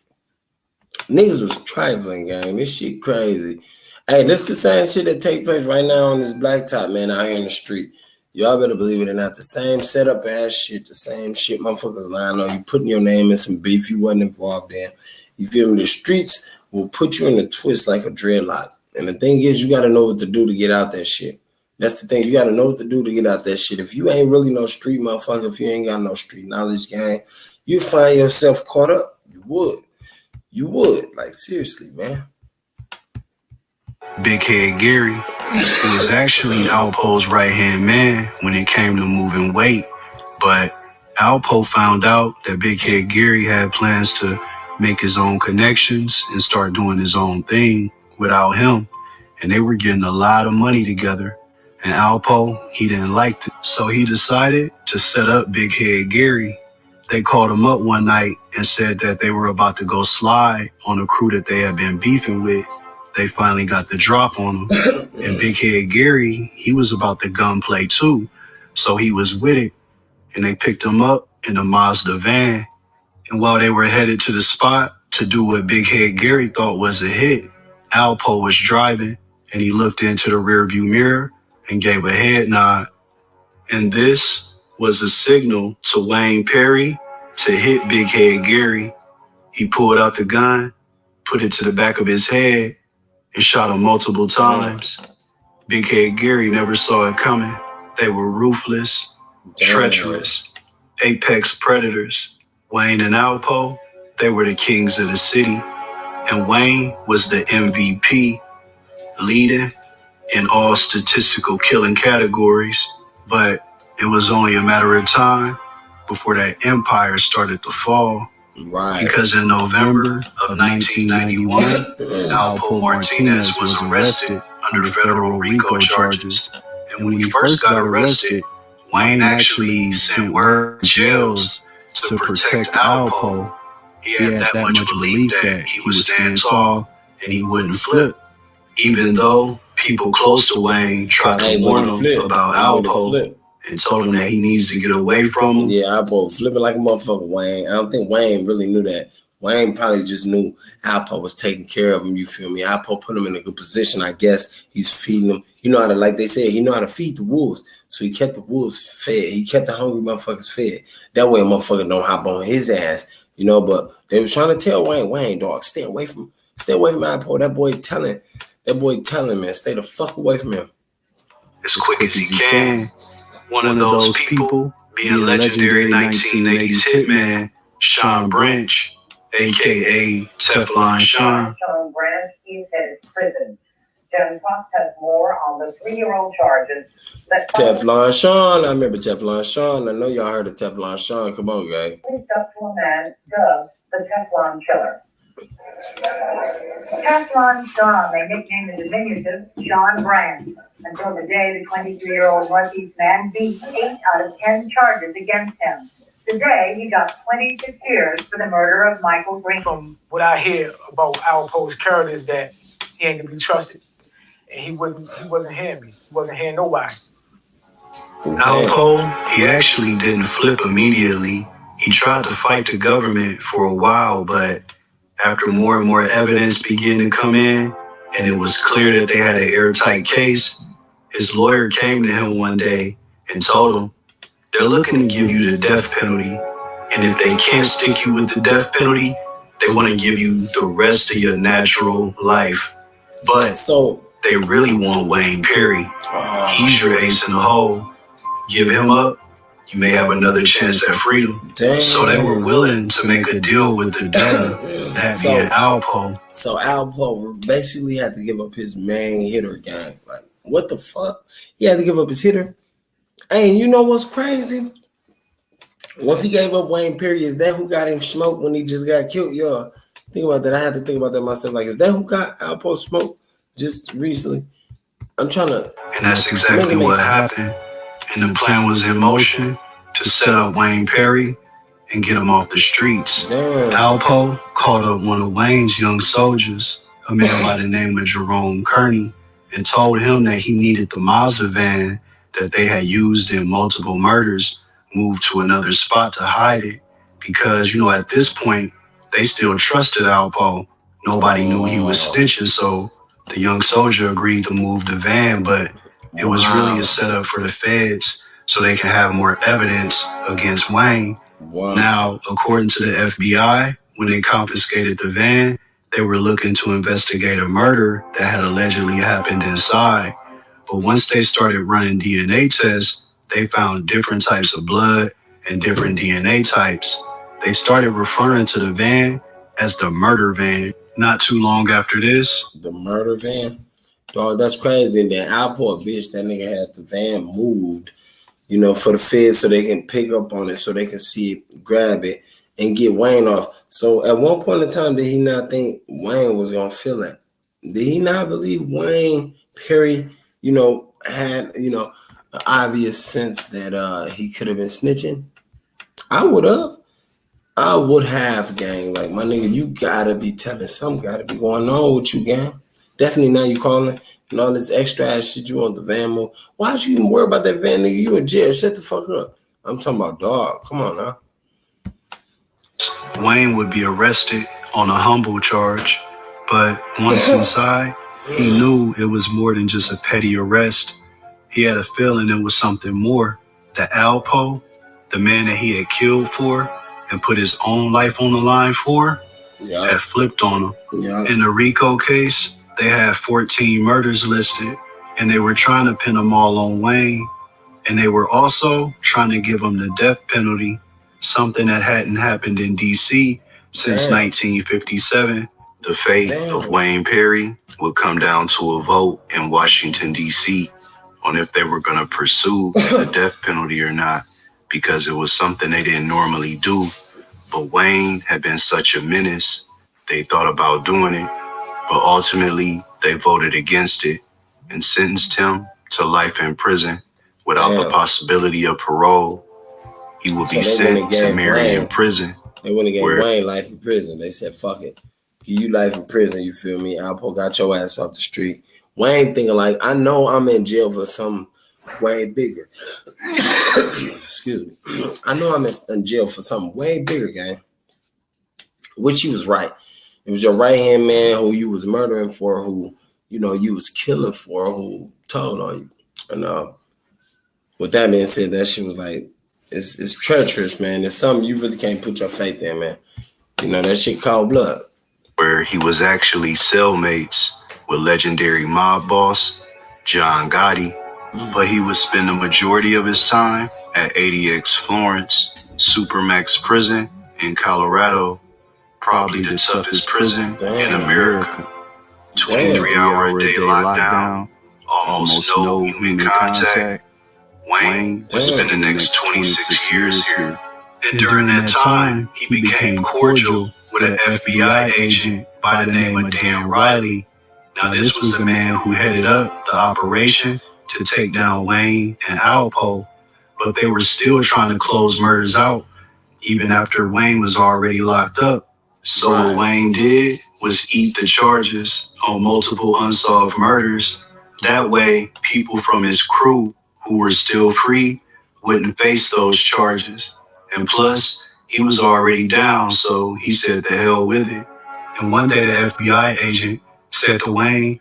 Niggas was trifling, gang. This shit crazy. Hey, this the same shit that take place right now on this blacktop, man, out here in the street. Y'all better believe it or not. The same setup ass shit, the same shit motherfuckers lying on you, putting your name in some beef you wasn't involved in. You feel me? The streets will put you in a twist like a dreadlock. And the thing is, you got to know what to do to get out that shit. That's the thing. You got to know what to do to get out that shit. If you ain't really no street motherfucker, if you ain't got no street knowledge, gang, you find yourself caught up. You would. You would. Like, seriously, man. Big Head Gary, who was actually Alpo's right-hand man when it came to moving weight. But Alpo found out that Big Head Gary had plans to make his own connections and start doing his own thing without him. And they were getting a lot of money together. And Alpo, he didn't like it. So he decided to set up Big Head Gary. They called him up one night and said that they were about to go slide on a crew that they had been beefing with. They finally got the drop on him. And Big Head Gary, he was about the gunplay too. So he was with it. And they picked him up in a Mazda van. And while they were headed to the spot to do what Big Head Gary thought was a hit, Alpo was driving and he looked into the rearview mirror and gave a head nod. And this was a signal to Wayne Perry to hit Big Head Gary. He pulled out the gun, put it to the back of his head, and shot him multiple times. Big Head Gary never saw it coming. They were ruthless, treacherous, apex predators. Wayne and Alpo, they were the kings of the city. And Wayne was the MVP, leading in all statistical killing categories. But it was only a matter of time before that empire started to fall. Right. Because in November of 1991, Alpo Martinez was arrested under federal RICO charges. And when he first got arrested, Wayne actually sent word to jails to protect Alpo. He had that much belief that he would stand tall and he wouldn't flip, even though people close to Wayne tried to warn him about Alpo and told him that he needs to get away from him. Yeah, Alpo flipping like a motherfucker, Wayne. I don't think Wayne really knew that. Wayne probably just knew Alpo was taking care of him, you feel me? Alpo put him in a good position, I guess. He's feeding him. You know how to, like they said, he know how to feed the wolves. So he kept the wolves fed. He kept the hungry motherfuckers fed. That way a motherfucker don't hop on his ass, you know, but they was trying to tell Wayne, dog, stay away from Alpo. That boy telling, man, stay the fuck away from him. As quick as he can. One of those people being legendary 1980s hitman, Sean Branch, a.k.a. Teflon Sean. Sean Branch is at prison. Judge Fox has more on the 3-year-old charges. Teflon Sean. I remember Teflon Sean. I know y'all heard of Teflon Sean. Come on, guys. It's up to a man dubbed the Teflon Killer. Teflon Sean, they nicknamed the diminutive Sean Branch, until the day the 23-year-old Northeast man beat 8 out of 10 charges against him. Today, he got 26 years for the murder of Michael Green. From what I hear about Alpo's character is that he ain't gonna be trusted. And he wasn't hearing me. He wasn't hearing nobody. Alpo, he actually didn't flip immediately. He tried to fight the government for a while, but after more and more evidence began to come in, and it was clear that they had an airtight case, his lawyer came to him one day and told him, they're looking to give you the death penalty, and if they can't stick you with the death penalty, they want to give you the rest of your natural life. But they really want Wayne Perry. He's your ace in the hole. Give him up, you may have another chance at freedom. Damn. So they were willing to make a deal with the devil, that being Alpo. So Alpo basically had to give up his main hitter gang. Like, what the fuck? He had to give up his hitter. Hey, you know what's crazy? Once he gave up Wayne Perry, is that who got him smoked when he just got killed? Yo, think about that. I had to think about that myself. Like, is that who got Alpo smoked just recently? I'm trying to... And that's exactly what happened. And the plan was in motion to set up Wayne Perry and get him off the streets. Damn. Alpo called up one of Wayne's young soldiers, a man by the name of Jerome Kearney, and told him that he needed the Mazda van that they had used in multiple murders moved to another spot to hide it, because, you know, at this point, they still trusted Alpo. Nobody knew he was snitching, so the young soldier agreed to move the van, but it was really a setup for the feds so they can have more evidence against Wayne. Now, according to the FBI, when they confiscated the van, they were looking to investigate a murder that had allegedly happened inside. But once they started running DNA tests, they found different types of blood and different DNA types. They started referring to the van as the murder van. Not too long after this, the murder van? Dog, that's crazy. And then Alpo, bitch, that nigga has the van moved, you know, for the feds so they can pick up on it, so they can see it, grab it, and get Wayne off. So at one point in time, did he not think Wayne was going to feel it? Did he not believe Wayne Perry, you know, had, you know, an obvious sense that he could have been snitching? I would have, gang. Like, my nigga, you gotta be telling something, gotta be going on with you, gang. Definitely now you calling and all this extra ass shit you on the van move. Why should you even worry about that van, nigga? You in jail. Shut the fuck up. I'm talking about dog. Come on now. Wayne would be arrested on a humble charge, but once inside, he knew it was more than just a petty arrest. He had a feeling it was something more. That Alpo, the man that he had killed for and put his own life on the line for, had flipped on him. In the RICO case, they had 14 murders listed, and they were trying to pin them all on Wayne. And they were also trying to give him the death penalty, something that hadn't happened in D.C. since 1957. The fate of Wayne Perry would come down to a vote in Washington, D.C. on if they were going to pursue the death penalty or not, because it was something they didn't normally do. But Wayne had been such a menace, they thought about doing it, but ultimately they voted against it and sentenced him to life in prison Without the possibility of parole, he would be sent to Marion prison. They wouldn't have gave Wayne life in prison. They said, fuck it. Give you life in prison, you feel me? Alpo got your ass off the street. Wayne thinking like, I know I'm in jail for something way bigger. Excuse me. I know I'm in jail for something way bigger, gang. Which he was right. It was your right-hand man who you was murdering for, who, you know, you was killing for, who told on you. And with that being said, that shit was like, it's treacherous, man. It's something you really can't put your faith in, man. You know, that shit called blood. Where he was actually cellmates with legendary mob boss John Gotti, but he would spend the majority of his time at ADX Florence, Supermax Prison in Colorado, probably the toughest prison in America. 23-hour-a-day lockdown, almost no human contact. Wayne would spend the next 26 years here. And during that time, he became cordial with an FBI agent by the name of Dan Riley. Now, this was the man who headed up the operation to take down Wayne and Alpo, but they were still trying to close murders out, even after Wayne was already locked up. So what Wayne did was eat the charges on multiple unsolved murders. That way, people from his crew who were still free wouldn't face those charges. And plus, he was already down, so he said the hell with it. And one day the FBI agent said to Wayne,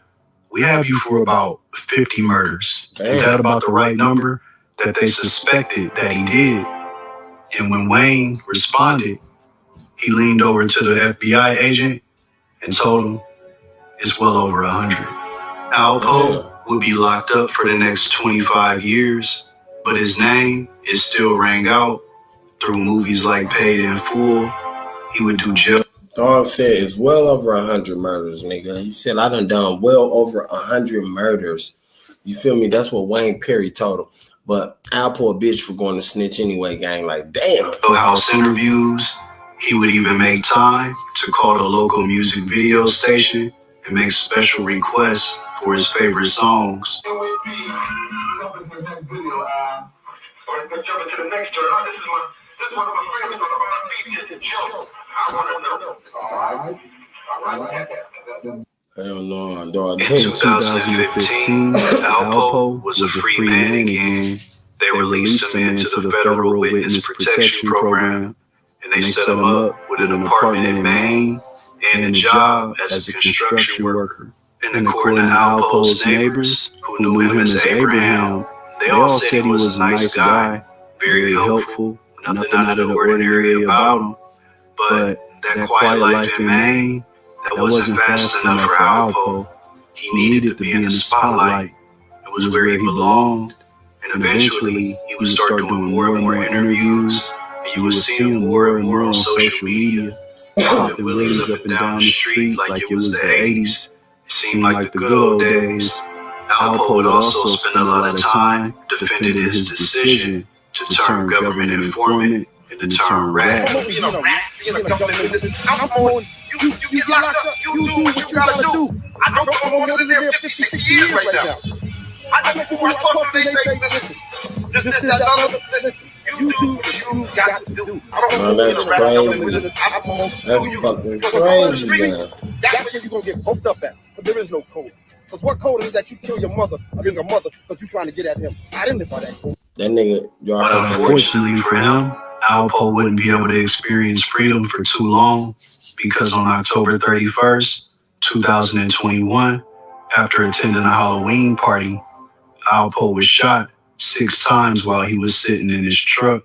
we have you for about 50 murders. Is that about the right number? That they suspected that he did. And when Wayne responded, he leaned over to the FBI agent and told him it's well over 100. Alpo would be locked up for the next 25 years, but his name is still rang out through movies like Paid in Full. He would do jail. Dog said it's well over 100 murders, nigga. He said I done well over 100 murders. You feel me? That's what Wayne Perry told him. But Alpo a bitch for going to snitch anyway, gang. Like, damn. House interviews. He would even make time to call the local music video station and make special requests for his favorite songs. Hell no, dog. In 2015, Alpo was a free man again. They released him into the Federal Witness Protection Program, and they set him up with an apartment in Maine and a job as a construction worker. And according to Alpo's neighbors, who knew him as Abraham, they all said he was a nice guy, very helpful, nothing out of the ordinary about him. But that quiet life in Maine, that wasn't fast enough for Alpo. He needed to be in the spotlight. It was where he belonged. And eventually, he would start doing more and more interviews, and you would see him more and more on social media. The wheelies up and down the street like it was the 80s. It seemed like the good old days. Alpo would also spend a lot of time defending his decision to turn government informant and to turn rat. You locked up, you do what you gotta do. I don't want to live 56 years right now. I just want to talk to they say, listen, this, that, you do what you got to do. Oh, that's crazy. That's fucking crazy, man. That's where you're going to get poked up at. But there is no code. Because what code is that you kill your mother against your mother because you're trying to get at him? I didn't live by that code. That nigga, y'all. But unfortunately for him, Alpo wouldn't be able to experience freedom for too long, because on October 31st, 2021, after attending a Halloween party, Alpo was shot 6 times while he was sitting in his truck.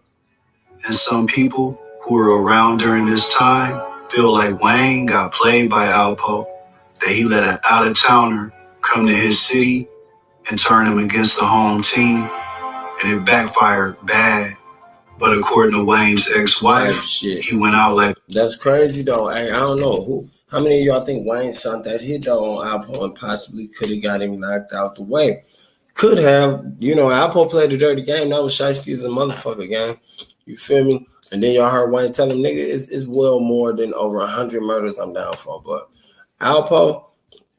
And some people who were around during this time feel like Wayne got played by Alpo, that he let an out-of-towner come to his city and turn him against the home team, and it backfired bad. But according to Wayne's ex-wife, he went out like... That's crazy, though. I don't know. How many of y'all think Wayne sent that hit, though, on Alpo and possibly could have got him knocked out the way? Could have. You know, Alpo played a dirty game. That was shiesty as a motherfucker, gang. You feel me? And then y'all heard Wayne tell him, nigga, it's well more than over 100 murders I'm down for. But Alpo,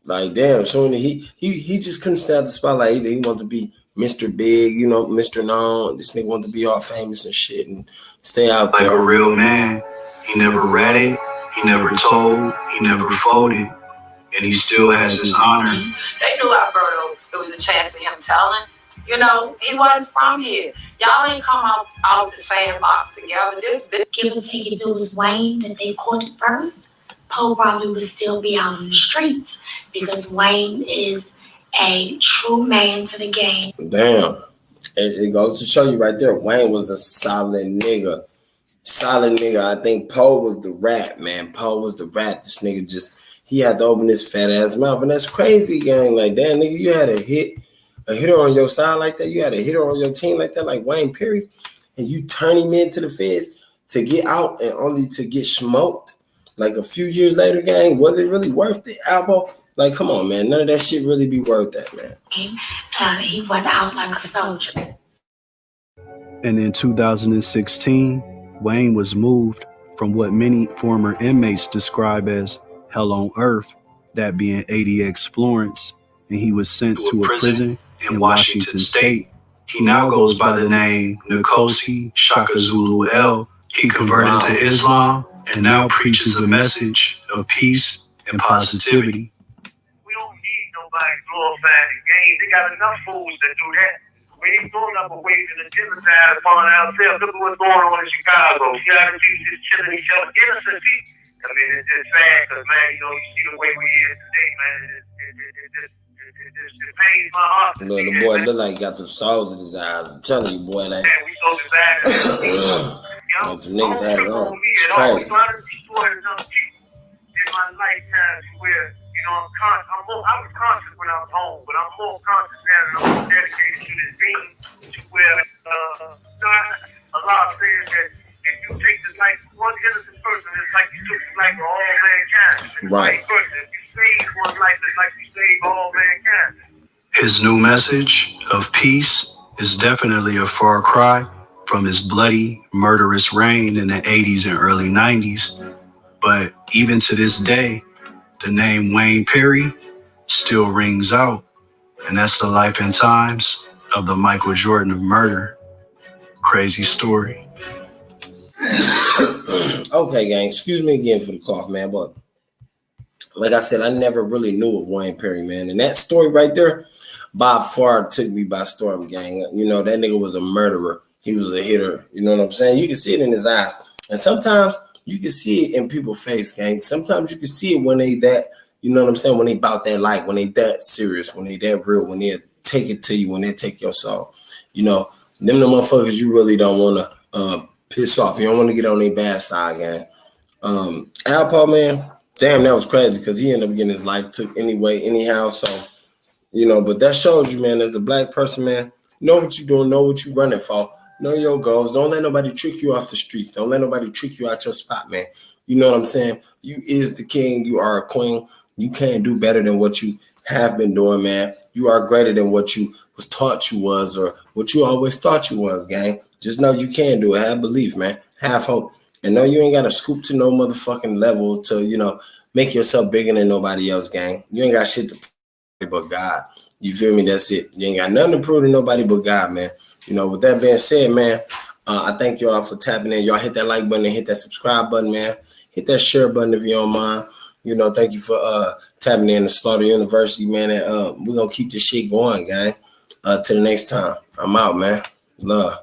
like, damn, showing that he just couldn't stay out the spotlight either. He wanted to be Mr. Big, you know, Mr. Known. This nigga wanted to be all famous and shit and stay out there. Like a real man. He never ratted, he never told, he never folded, and he still has his honor. They knew Alberto, it was a chance of him telling. You know, he wasn't from here. Y'all ain't come out the same box together. This bitch. Give or take, if it was Wayne that they caught it first, Poe probably would still be out in the streets because Wayne is a true man to the game. Damn. It goes to show you right there, Wayne was a solid nigga. Solid nigga. I think Poe was the rat, man. Poe was the rat. This nigga just, he had to open his fat ass mouth. And that's crazy, gang. Like, damn, nigga, you had a hitter on your side like that. You had a hitter on your team like that, like Wayne Perry. And you turn him into the feds to get out and only to get smoked. Like a few years later, gang, was it really worth it, Albo? Like, come on, man. None of that shit really be worth that, man. He went out like a soldier. And in 2016, Wayne was moved from what many former inmates describe as hell on earth, that being ADX Florence, and he was sent to a prison in Washington State. He now goes by the name Nkosi Shaka Zulu L. He converted to Islam and now preaches a message of peace and positivity. We don't need nobody glorifying the game. They got enough fools that do that. We ain't doing nothing but waiting to genocide upon ourselves. Look at what's going on in Chicago. You got to just chilling each other. Innocent people. I mean, it's just sad because, man, you know, you see the way we is today, man. It pains my heart. Look, the boy look like he got the souls in his eyes. I'm telling you, boy, like, man, we so divided. like the niggas had it on. It's I crazy. trying to destroy enough people in my lifetime to where, you know, I was conscious when I was home, but I'm more conscious now that I'm more dedicated to this thing, to where a lot of things that if you take the life of one innocent person, it's like you took the life of all mankind. Right. If you save one life, it's like you save all mankind. His new message of peace is definitely a far cry from his bloody, murderous reign in the 80s and early 90s. But even to this day, the name Wayne Perry still rings out. And that's the life and times of the Michael Jordan of murder. Crazy story. Okay, gang. Excuse me again for the cough, man. But like I said, I never really knew of Wayne Perry, man. And that story right there, by far took me by storm, gang. You know, that nigga was a murderer. He was a hitter. You know what I'm saying? You can see it in his eyes. And sometimes you can see it in people's face, gang. Sometimes you can see it when they that, you know what I'm saying, when they about that life, when they that serious, when they that real, when they take it to you, when they take your soul. You know, them the motherfuckers you really don't want to piss off. You don't want to get on their bad side, gang. Alpo, man, damn, that was crazy because he ended up getting his life took anyway, anyhow. So, you know, but that shows you, man, as a black person, man, know what you're doing, know what you're running for. Know your goals. Don't let nobody trick you off the streets. Don't let nobody trick you out your spot, man. You know what I'm saying? You is the king. You are a queen. You can't do better than what you have been doing, man. You are greater than what you was taught you was or what you always thought you was, gang. Just know you can do it. Have belief, man. Have hope. And know you ain't got to scoop to no motherfucking level to, you know, make yourself bigger than nobody else, gang. You ain't got shit to prove but God. You feel me? That's it. You ain't got nothing to prove to nobody but God, man. You know, with that being said, man, I thank y'all for tapping in. Y'all hit that like button and hit that subscribe button, man. Hit that share button if you don't mind. You know, thank you for tapping in to Slaughter University, man. And we're going to keep this shit going, gang. Till the next time. I'm out, man. Love.